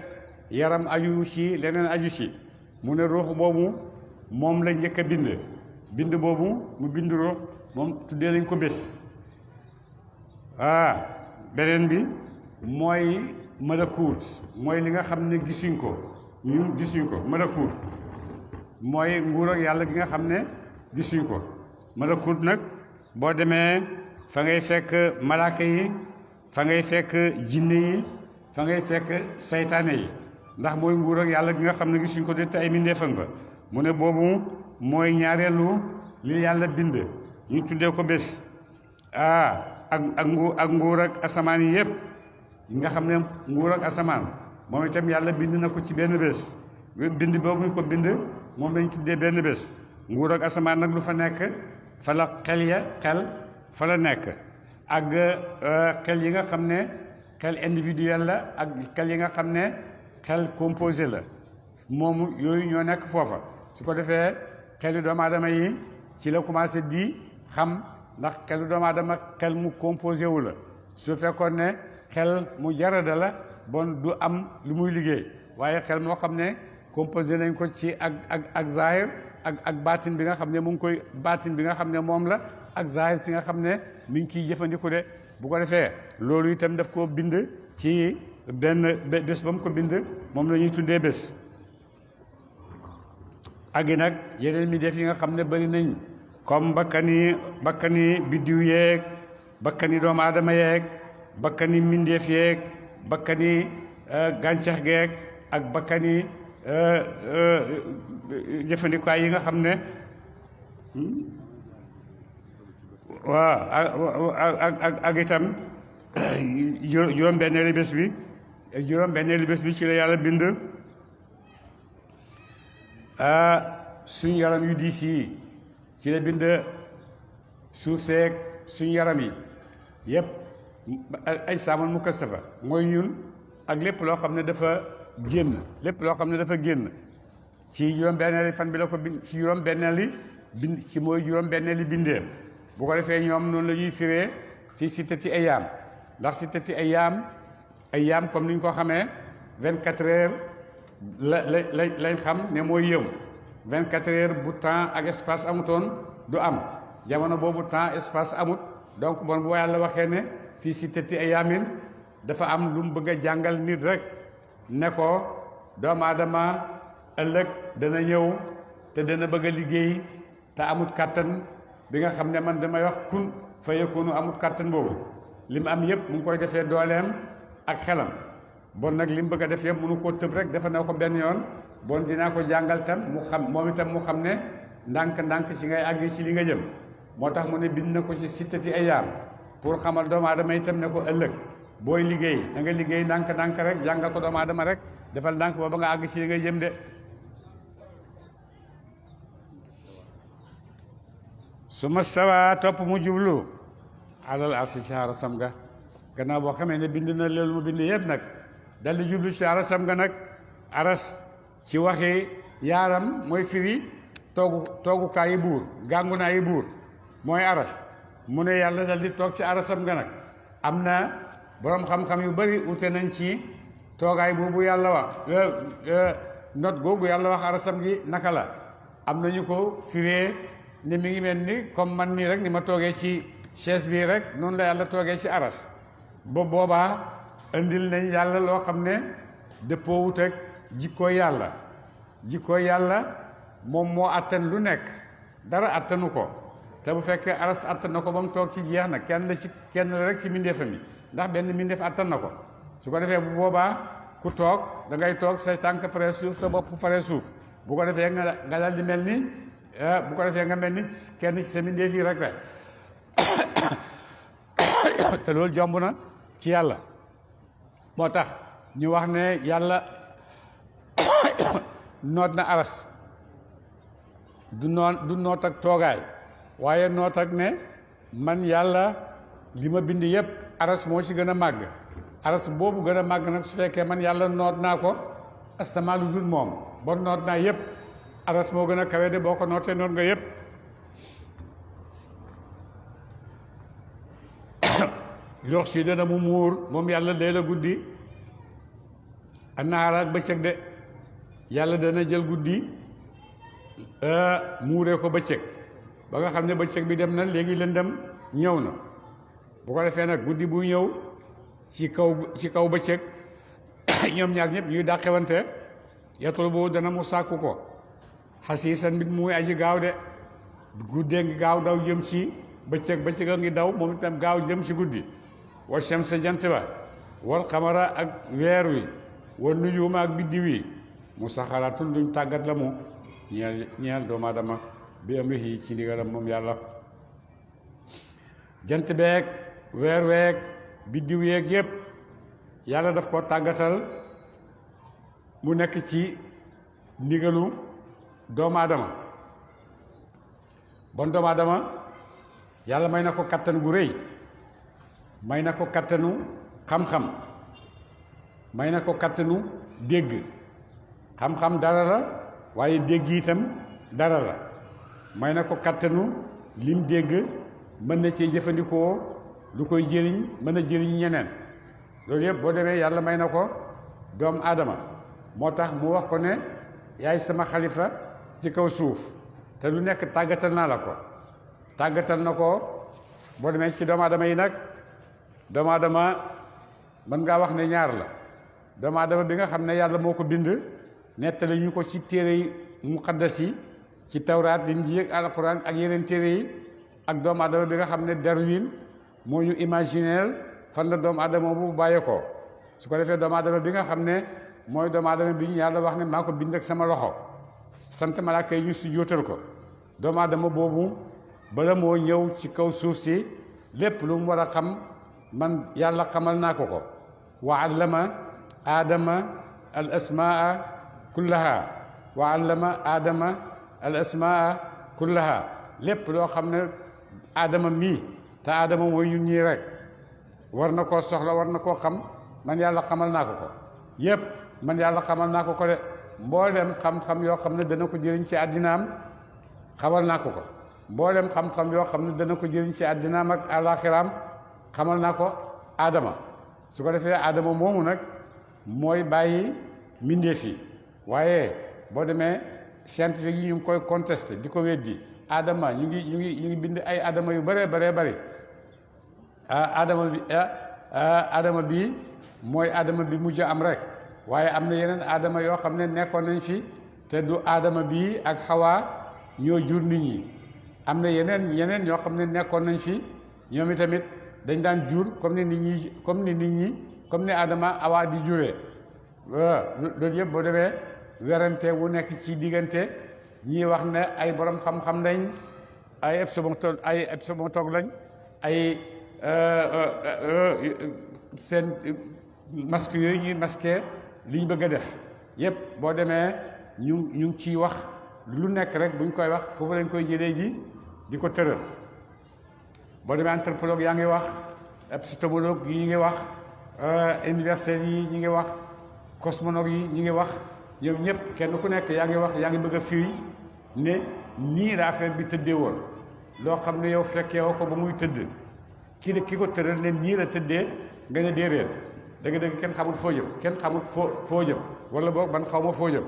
yaram ajuwu ci leneen aju ci mu ne ruux boobu moom la njëkk a bind boobu mu bind ruux moom tuddee nañ ko bés beneen bi mooy malakuut mooy li nga xam ne gisuñ ko malakuut mooy nguur ak yàlla gi nga xam ne gisuñ ko malakuut nag boo demee fa ngay fekk malaaka yi fa ngay fekk jinne yi fa ngay fekk saytaane yi ndax mooy nguur ak yàlla gi nga xam ne gisuñ ko de te ay mbindeefam ba mu ne boobu mooy ñaareelu li yàlla bind ñu tuddee ko bés ak nguur ak asamaan yi yëpp nga xam ne nguur ak asamaan moom itam yàlla bind na ko ci benn bés bind boobu ñu ko bind moom lañ tuddee benn bés nguur ak asamaan nag lu fa nekk fa la xel fa la nekk ak xel yi nga xam ne xel individuel la ak xel yi nga xam ne xel composé la moom yooyu ñoo nekk foofa su ko defee xelu doomu aadama yi ci la commencé di xam ndax xelu doomu aadama xel mu composé wu la su fekkoon ne xel mu jarada la bon du am lu muy liggéey waaye xel moo xam ne composé nañ ko ci ak zahir ak baatin bi nga xam ne mu ngi koy baatin bi nga xam ne moom la ak zahir si nga xam ne mi ngi ciy jëfandiku de bu ko defee loolu itam daf koo bind ci benn bés ba mu ko bind moom la ñuy tuddee bés ak nag yeneen mi def yi nga xam ne bari nañ comme bakkani biddiw yeeg bakkani doomu aadama yeeg bakkani mbindeef yeeg bakkani gàncax geeg ak bakkani jëfandikuwaay yi nga xam ne waaw ak itam juróom-benneeli bés bi ci la yàlla bind suñu yaram yu diis yi ci la bind suuf seeg suñu yaram yi yépp ay saaman mu kastafa mooy ñun ak lépp loo xam ne dafa génn ci juróom-benneeli fan bi la ko bind ci juróom-benneeli bind ci mooy juróom-benneeli bindee bu ko defee ñoom noonu la ñuy firee ci sittati ayyaam ndax sittati ayyaam comme ni ñu ko xamee 24 heures lañ xam ne mooy yëm 24 heures bu temps ak espace amutoon du am jamono boobu temps espace amut donc bon bu yàlla waxee ne fii sittati ayyaamin dafa am lu mu bëgg a jàngal nit rek ne ko doomu aadama ëllëg dana ñëw te dana bëgg a liggéey te amut kàttan bi nga xam ne man damay wax kun fa yakunu amut kàttan boobu li mu am yëpp mu ngi koy defee dooleem ak xelam bon nag li mu bëgg a def yëpp mënu koo tëb rek defe na ko benn yoon bon dinaa ko jàngal tam mu xam moom itam mu xam ne ndànk-ndànk ci ngay àgg ci li nga jëm moo tax mu ne bind na ko ci sittati ayyaam pour xamal doomu aadama itam ne ko ëllëg booy liggéey da nga liggéey ndànk-ndànk rek jàngal ko doomu aadama rek defal ndànk ba nga àgg ci li nga jëm de su ma sawaa topp mu jublu alal arsi ci arasam ga gannaaw boo xamee ne bind na loolu mu bind yëpp nag dal di jublu ci arasam ga nag aras ci waxi yaaram mooy firi toogukaayi buur gàngunaayi buur mooy aras mu ne yàlla dal di toog ci arasam ga nag am na boroom xam-xam yu bari ute nañ ci toogaay boobu yàlla wax not googu yàlla wax arasam gi naka la am nañu ko firee ne mi ngi mel ni comme man mii rek ni ma toogee ci chaise bii rek noonu la yàlla toogee ci aras ba boobaa indil nañ yàlla loo xam ne dëppoo wut ak jikkoo yàlla moom moo attan lu nekk dara attanu ko te bu fekkee aras attan na ko ba mu toog ci jeex na kenn la rek ci mbindeefam yi ndax benn mbindeef attan na ko su ko defee bu boobaa ku toog da ngay toog say tànk fare suuf sa bopp fare suuf bu ko defee nga dal di mel ni bu ko defee nga mel ni kenn ci sa mbindeef yi rek te loolu jomb na ci yàlla moo tax ñu wax ne yàlla noot na aras du noot ak toogaay waaye noot ak ne man yàlla li ma bind yépp aras moo ci gën a màgg aras boobu gën a màgg nag su fekkee man yàlla noot naa ko astama lu dul moom bon noot naa yépp aras moo gën a kawe de boo ko nootee noot nga yépp yox si dana mu muur moom yàlla lee la guddi annaara ak bëccëg de yàlla dana jël guddi muuree ko bëccëg ba nga xam ne bëccëg bi dem na léegi lëndëm ñëw na bu ko defee nag guddi bu ñëw ci kaw bëccëg ñoom ñaar ñëpp ñuy dàqewante yatul boobu dana mu sàkku ko xasiisan mbit muy aji gaaw de guddee ngi gaaw daw jëm ci bëccëg a ngi daw moom itam gaaw jëm ci guddi wa shamsa jant ba wal xamara ak weer wi wa nujuuma ak biddi wi mu saxaratun duñ tàggat la mu ñeel doomu aadama bi amrihi ci ndigalam moom yàlla jant beeg weer weeg biddiw yeeg yépp yàlla daf ko tàggatal mu nekk ci ndigalu doomu aadama bon doomu aadama yàlla may na ko kattan gu rëy may na ko kattanu xam-xam may na ko kattanu dégg xam-xam dara la waaye dégg itam dara la may na ko kattanu lim dégg mën na cee jëfandikoo lu koy jëriñ mën a jëriñ ñeneen loolu yëpp boo demee yàlla may na ko doomu aadama moo tax mu wax ko ne yaay sama xalifa ci kaw suuf te lu nekk tàggatal naa la ko tàggatal na ko boo demee ci doomu aadama yi nag doomu aadama mën ngaa wax ne ñaar la doomu aadama bi nga xam ne yàlla moo ko bind nettali ñu ko ci téere yi muqaddas yi ci tawraat Injiil ak alxuraan ak yeneen téere yi ak doomu aadama bi nga xam ne Darwin moo ñu imaginer fan la doomu aadama bu bàyyee ko su ko defee doomu aadama bi nga xam ne mooy doomu aadama bi ñu yàlla wax ne maa ko bind ak sama loxo sant malaaka yi ñu sujjóotal ko doomu aadama boobu bala moo ñëw ci kaw suuf si lépp lu mu war a xam man yàlla xamal naa ko ko wa allama aadama al asmaa kullaha wa allama aadama al asmaa kullaha lépp loo xam ne aadama mii te aadama mooy ñun ñii rek war na koo soxla war na koo xam man yàlla xamal naa ko ko yépp man yàlla xamal naa ko ko de mboolem xam-xam yoo xam ne dana ko jëriñ ci àddinaam xamal naa ko ko mboolem xam-xam yoo xam ne dana ko jëriñ ci àddinaam ak àllaaxiraam xamal naa ko aadama su ko defee aadama moomu nag mooy bàyyi mbindeef yi waaye boo demee scientifique yi ñu ngi koy contesté di ko weddi aadama ñu ngi bind ay aadama yu bëree bëri aadama bi mooy aadama bi mujj am rek waaye am na yeneen aadama yoo xam ne nekkoon nañ fi te du aadama bii ak xawaa ñoo jur nit ñi am na yeneen ñoo xam ne nekkoon nañ fi ñoom itamit dañ daan jur comme ni aadama awaa di juree loolu yëpp boo demee werante wu nekk ci diggante ñii wax ne ay borom xam-xam lañ ay épistémologue lañ ay seen masque yooyu ñuy masqué li ñu bëgg a def yëpp boo demee ñu ngi ciy wax lu nekk rek buñ koy wax foofu lañ koy jëlee ji di ko tëral boo demee anthropologue yaa ngi wax épistémologue yi ñu ngi wax universitaires yi ñu ngi wax cosmologue yi ñu ngi wax ñoom ñëpp kenn ku nekk yaa ngi wax yaa ngi bëgg a firi ne nii la affaire bi tëddee woon loo xam ne yow fekkee woo ko ba muy tëdd ki ko tëral ne nii la tëddee nga ne déedéet dëgg-dëgg kenn xamul foo jëm kenn xamul foo jëm wala boog ban xaw ma foo jëm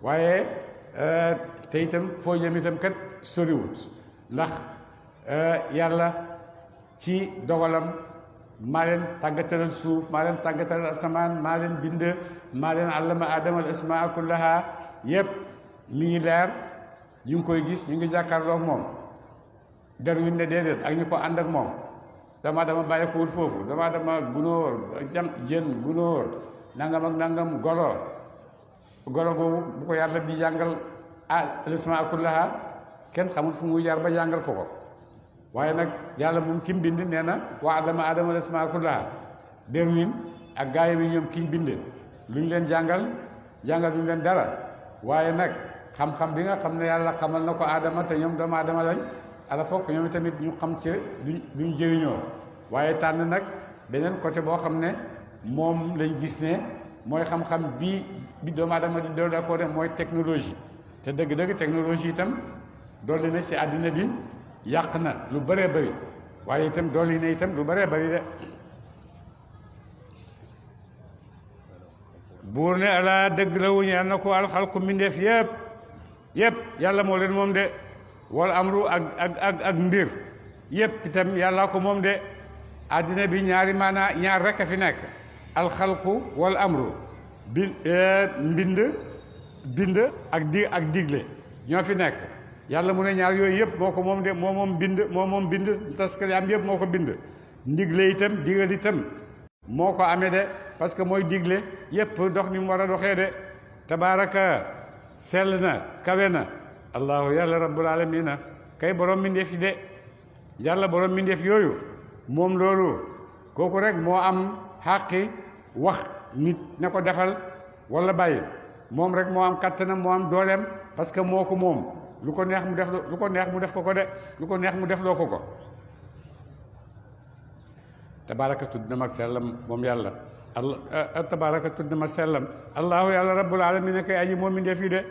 waaye te itam foo jëm itam kat soriwut ndax yàlla ci dogalam maa leen tàggatalal suuf maa leen tàggatalal asamaan maa leen bind maa leen allama aadama al asmaa kullaha yëpp mi ngi leer ñu ngi koy gis ñu ngi jàkkaarloog moom Darwin ne déedéet ak ñu ko ànd ak moom dama bàyyi ko wut foofu dama gunóor jën gunóor nangam ak nangam golo googu bu ko yàlla di jàngal al asmaa kullaha kenn xamul fu muy jaar ba jàngal ko waaye nag yàlla moom ki mu bind nee na wa allama aadama al asmaa kullaha Darwin ak gaay yi ñoom kiñ bind lu ñu leen jàngal duñu leen dara waaye nag xam-xam bi nga xam ne yàlla xamal na ko aadama te ñoom doomu aadama lañ ala fokk ñoom tamit ñu xam ci duñ jëriñoo waaye tànn nag beneen côté boo xam ne moom lañ gis ne mooy xam-xam bi doomu aadama di doole ko de mooy technologie te dëgg-dëgg technologie itam dolli na ci àddina bi yàq na lu bëree bëri waaye itam dolli na itam lu bëree bëri de buur ne ala dëgg la wuñu am na ko alxalqu mbindeef yëpp yàlla moo leen moom de wal amru ak mbir yëpp itam yàllaa ko moom de àddina bi ñaari maanaa ñaar rek a fi nekk alxalqu wal amru bind ak digle ñoo fi nekk yàlla mu ne ñaar yooyu yëpp moo ko moom de moo moom bind parce que am yëpp moo ko bind ndigle itam digal itam moo ko amee de parce que mooy digle yëpp dox ni mu war a doxee de tabaaraka sell na kawe na allahu yàlla rabbul alamina kay borom mbindeef yi de yàlla borom mbindeef yooyu moom loolu kooku rek moo am xàqi wax nit ne ko defal wala bàyyi moom rek moo am kattanam moo am dooleem parce que moo ko moom lu ko neex mu def lu ko neex mu def ko de lu ko neex mu def loo ko tabaaraka tudd na mag sellam moom yàlla allah tabaraka tudd ma sellam allahu yàlla rabbul alamin kay aji moom mi ndee fii de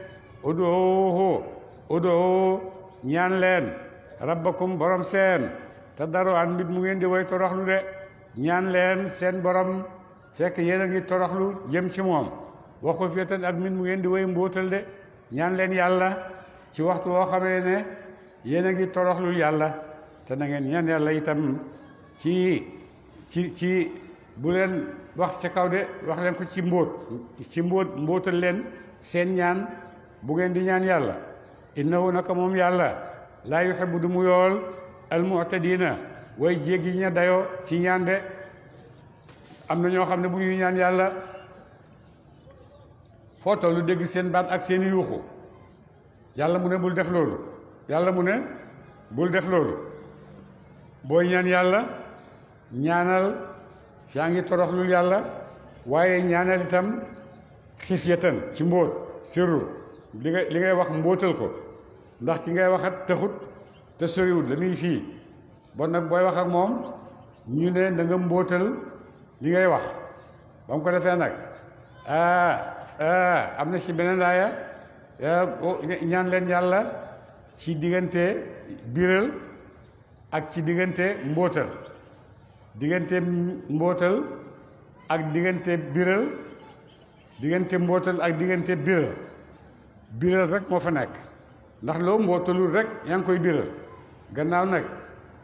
udoo ñaan leen rabbakum borom seen te daro an mbit mu ngeen di way toroxlu de ñaan leen seen borom fekk yéen a ngi toroxlu jëm ci moom waxu féetan ak mbit mu ngeen di way mbóotal de ñaan leen yàlla ci waxtu woo xamee ne yéen a ngi toroxlul yàlla te na ngeen ñaan yàlla itam ci bu leen wax ca kaw de wax leen ko ci mbóotal leen seen ñaan bu ngeen di ñaan yàlla innahu naka moom yàlla laa yuhibbu du mu yool almu'tadina way jéggi ña dayoo ci ñaan de am na ñoo xam ne bu ñuy ñaan yàlla foo tollu dégg seen baat ak seen yuuxu yàlla mu ne bul def loolu yàlla mu ne bul def loolu booy ñaan yàlla ñaanal yaa ngi toroxlul yàlla waaye ñaanal itam xifyatan ci mbóot sirru li ngay wax mbóotal ko ndax ki ngay waxat taxut te soriwul dañuy fii bon nag booy wax ak moom ñu ne da nga mbóotal li ngay wax ba mu ko defee nag am na ci beneen laaya ñaan leen yàlla ci diggante biral ak ci diggante mbóotal diggante mbóotal ak diggante biral diggante mbóotal ak diggante biral rek moo fa nekk ndax loo mbóotalul rek yaa ngi koy biral gannaaw nag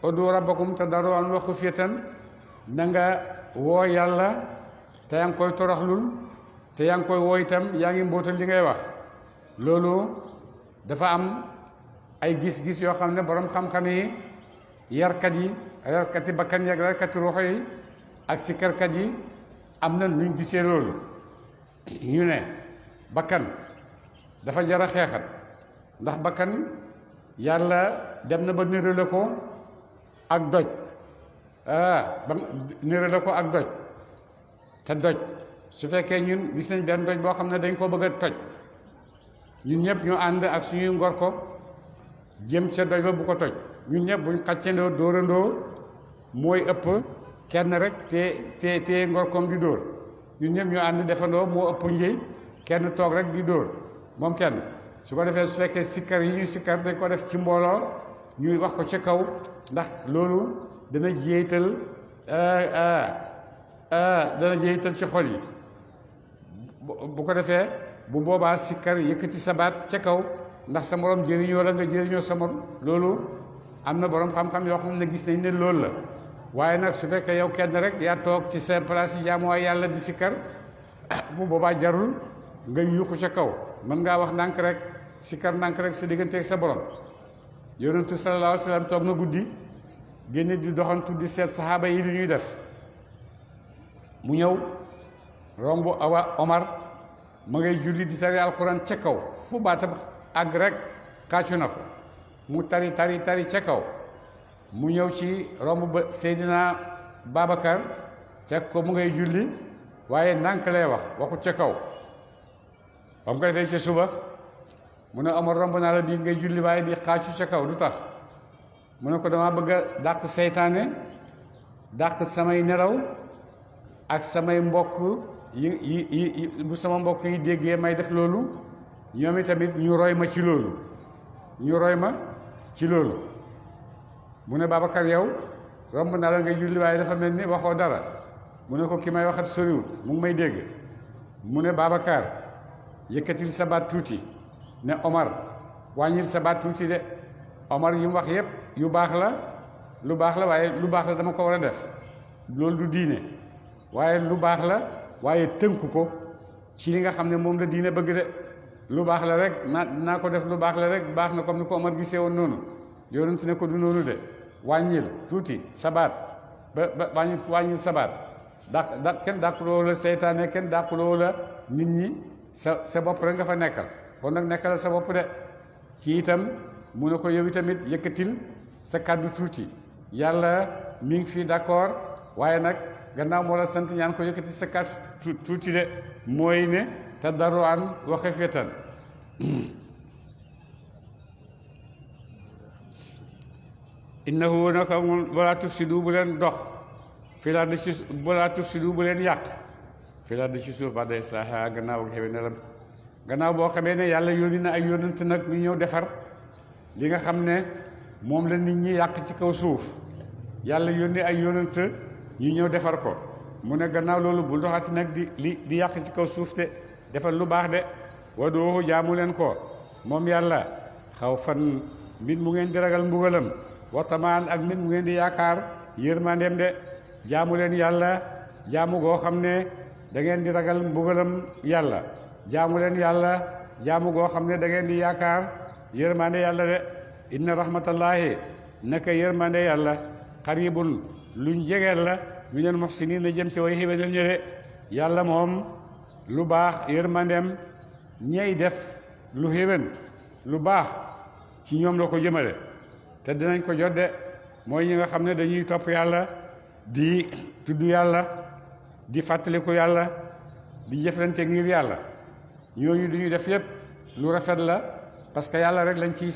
ud'u rabbakum tadarru'an wa xufyatan na nga woo yàlla te yaa ngi koy toroxlul te yaa ngi koy woo itam yaa ngi mbóotal li ngay wax loolu dafa am ay gis-gis yoo xam ne borom xam-xam yi yarkati bakkan yi ak yarkati ruuxo yi ak sikkarkat yi am na nuñ gisee loolu ñu ne bakkan dafa jar a xeexat ndax bakkan yàlla dem na ba nérale ko ak doj ba nérale ko ak doj te doj su fekkee ñun gis nañ benn doj boo xam ne dañ koo bëgg a toj ñun ñëpp ñu ànd ak suñuy ngor ko jëm ca doj ba bu ko toj ñun ñëpp buñ xàccandoo dóorandoo mooy ëpp kenn rek te ngor koom di dóor ñun ñëpp ñu ànd defandoo moo ëpp njëy kenn toog rek di dóor moom kenn su ko defee su fekkee sikkar yi ñuy sikkar dañ ko def ci mbooloo ñuy wax ko ci kaw ndax loolu dana jéetal ci xol yi bu ko defee bu boobaa sikkar yëkkati sa baat ca kaw ndax sa morom jëriñoo la nga jëriñoo sa morom loolu am na borom xam-xam yoo xam ne gis nañ ne loolu la waaye nag su fekkee yow kenn rek yaa toog ci sa place yi jaamu yàlla di sikkar bu boobaa jarul nga yuuxu ca kaw mën ngaa wax ndànk rek sikkar ndànk rek sa digganteeg sa borom yonentu sallallahu alayhi wa sallam toog na guddi génne di doxantu di seet saxaaba yi lu ñuy def mu ñëw romb awa Omar ma ngay julli di tari alxuraan ca kaw fu baatam àgg rek kàccu na ko mu tari ca kaw mu ñëw ci romb ba Seydina Babacar fekk ko mu ngay julli waaye ndànk lay waxut ca kaw ba mu ko defee ca suba mu ne Omar romb naa la bii ngay julli waaye di xàccu ca kaw du tax mu ne ko dama bëgg a dàq seytaane dàq samay nelaw ak samay mbokk yi bu sama mbokk yi déggee may def loolu ñoom itamit ñu roy ma ci loolu mu ne Babacar yow romb naa la ngay julli waaye dafa mel ni waxoo dara mu ne ko ki may waxat soriwut mu ngi may dégg mu ne Babacar yëkkatil sa baat tuuti ne Omar wàññil sa baat tuuti de Omar yi mu wax yépp yu baax la lu baax la waaye lu baax la dama ko war a def loolu du diine waaye lu baax la waaye tënku ko ci li nga xam ne moom la diine bëgg de lu baax la rek naa ko def lu baax la rek baax na comme ni ko Omar gisee woon noonu yonent ne ko du noonu de wàññil tuuti sa baat ba wàññil sa baat kenn dàquloo la seytaane kenn dàquloo la nit ñi sa bopp rek nga fa nekkal kon nag nekkal sa bopp de kii itam mu ne ko yow itamit yëkkatil sa kàddu tuuti yàlla mi ngi fi d'accord waaye nag gannaaw moo la sant ñaan ko yëkkati sa kàddu tuuti de mooy ne tadarruan wa xifyatan innahu naka wala tufsidu bu leen dox fii laa ci wala tufsidu bu leen yàq fi la ci suuf ba day islaaha gannaaw ak xewenalam gannaaw boo xamee ne yàlla yónni na ay yónnant nag ñu ñëw defar li nga xam ne moom la nit ñi yàq ci kaw suuf yàlla yónni ay yónnant ñu ñëw defar ko mu ne gannaaw loolu bul doxati nag di yàq ci kaw suuf te defal lu baax de wadoohu jaamu leen ko moom yàlla xaw fan mbir mu ngeen di ragal mbugalam waxtamaan ak mbir mu ngeen di yaakaar yërmandeem de jaamu leen yàlla jaamu goo xam ne da ngeen di ragal mbugalam yàlla jaamu leen yàlla jaamu goo xam ne da ngeen di yaakaar yërmande yàlla de inna rahmatallahi naka yërmande yàlla xaribun luñ jegeel la minal muhsinin na jëm si way xéwénal ñëre yàlla moom lu baax yërmandeem ñey def lu xéwén lu baax ci ñoom la ko jëmale te dinañ ko jot de mooy ñi nga xam ne dañuy topp yàlla di tudd yàlla di fàttaliku yàlla di jëflante ngir yàlla ñooñu du ñu def lépp lu rafet la parce que yàlla rek lañ ciy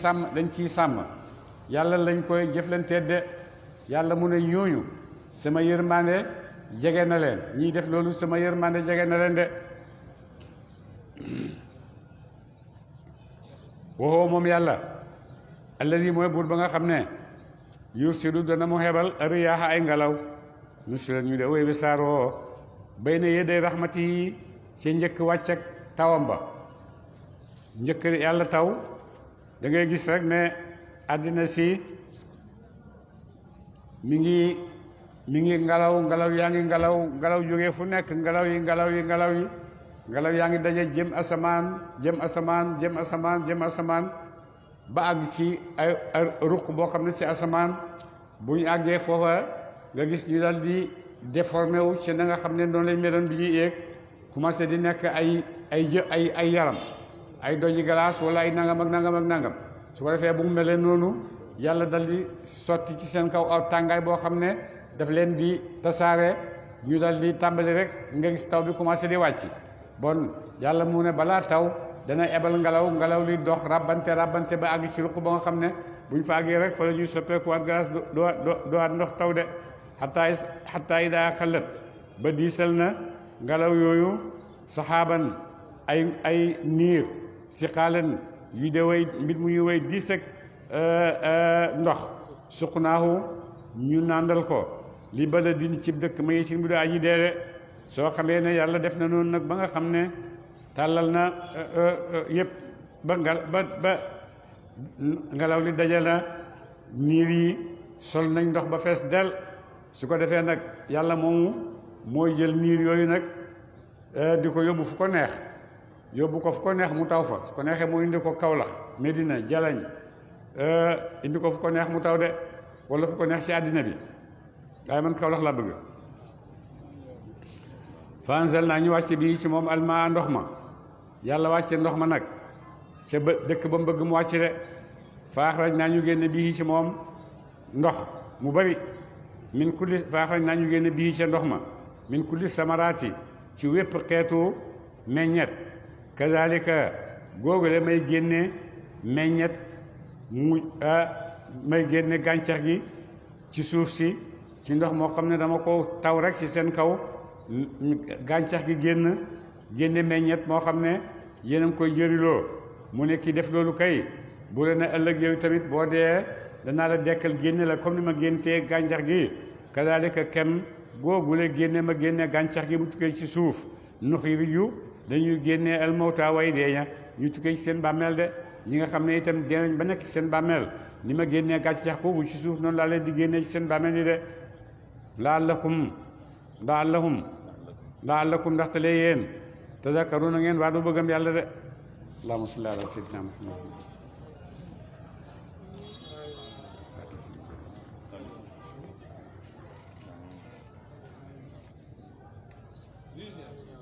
sàmm yàlla lañ koy jëflante de yàlla mu ne ñooñu sama yërmande jege na leen ñiy def loolu sama yërmande jege na leen de waxoo moom yàlla alladi mooy buur ba nga xam ne yursilu dana mu xebal riyaaxa ay ngelaw nu si ñu de wéy bi saaroo bay na yedday raxmati yi ci njëkk wàcc ak tawam ba njëkk yàlla taw da ngay gis rek ne àddina si mi ngi ngelaw yaa ngi ngelaw jógee fu nekk ngelaw yi yaa ngi daje jëm asamaan ba àgg ci ay ruq boo xam ne ci asamaan bu ñu àggee foofa nga gis ñu dal di déformé wu ci na nga xam ne noonu lañ meloon bi ñuy yéeg commencé di nekk ay yaram ay doji glace wala ay nangam ak nangam su ko defee bu mu melee noonu yàlla dal di sotti ci seen kaw aw tàngaay boo xam ne daf leen di tasaare ñu dal di tàmbali rek nga gis taw bi commencé di wàcc bon yàlla mu ne balaa taw dana ebal ngelaw li dox rabbante ba àgg ci ruq ba nga xam ne bu ñu fa àggee rek fa la ñuy soppeekuwaat glace doo ndox taw de xataa yi daa xalat ba diisal na ngelaw yooyu saxaaban ay niir si xaalan yu de way mbir mu ñuy way diis ak ndox suqnaahu ñu nàndal ko li baladin cib dëkk ma yi ci mbi do aji deede soo xamee ne yàlla def na noonu nag ba nga xam ne tàllal na yëpp ba ngelaw li daje na niir yi sol nañ ndox ba fees del su ko defee nag yàlla moomu mooy jël niir yooyu nag di ko yóbbu fu ko neex mu taw fa su ko neexee mu indi ko Kawlax Medina Jalañ indi ko fu ko neex mu taw de wala fu ko neex ci àddina bi waaye man Kawlax laa bëgg fansel naa ñu wàcce bii ci moom almaa ndox ma yàlla wàcce ndox ma nag ca dëkk ba mu bëgg mu wàcce de faaxraj naa ñu génne bii ci moom ndox mu bari min kulli faaxraj naa ñu génne bii ca ndox ma min kulli samaraati ci wépp xeetu meññet kazalika googule may génne meññet may génne gàncax gi ci suuf si ci ndox moo xam ne dama ko taw rek ci seen kaw gàncax gi génne meññet moo xam ne yéen a ngi koy jëriloo mu ne ki def loolu kay bu la ne ëllëg yow tamit boo dee danaa la dekkal génne la comme ni ma géntee gàncax gi kazalika kem googule ma génne gàncax gi bu tukkee ci suuf nuxriju dañuy génnee al mawta way deeña ñu tukkee ci seen bàmmeel de ñi nga xam ne itam deenañ ba nekk ci seen bàmmeel ni ma génnee gàncax boobu ci suuf noonu laa leen di génnee ci seen bàmmeel yi de laallahum ndaxte lee yéen tadakkaruna ngeen waa du bëggam yàlla de allahumma salli ala sayyidina muhammad Yeah.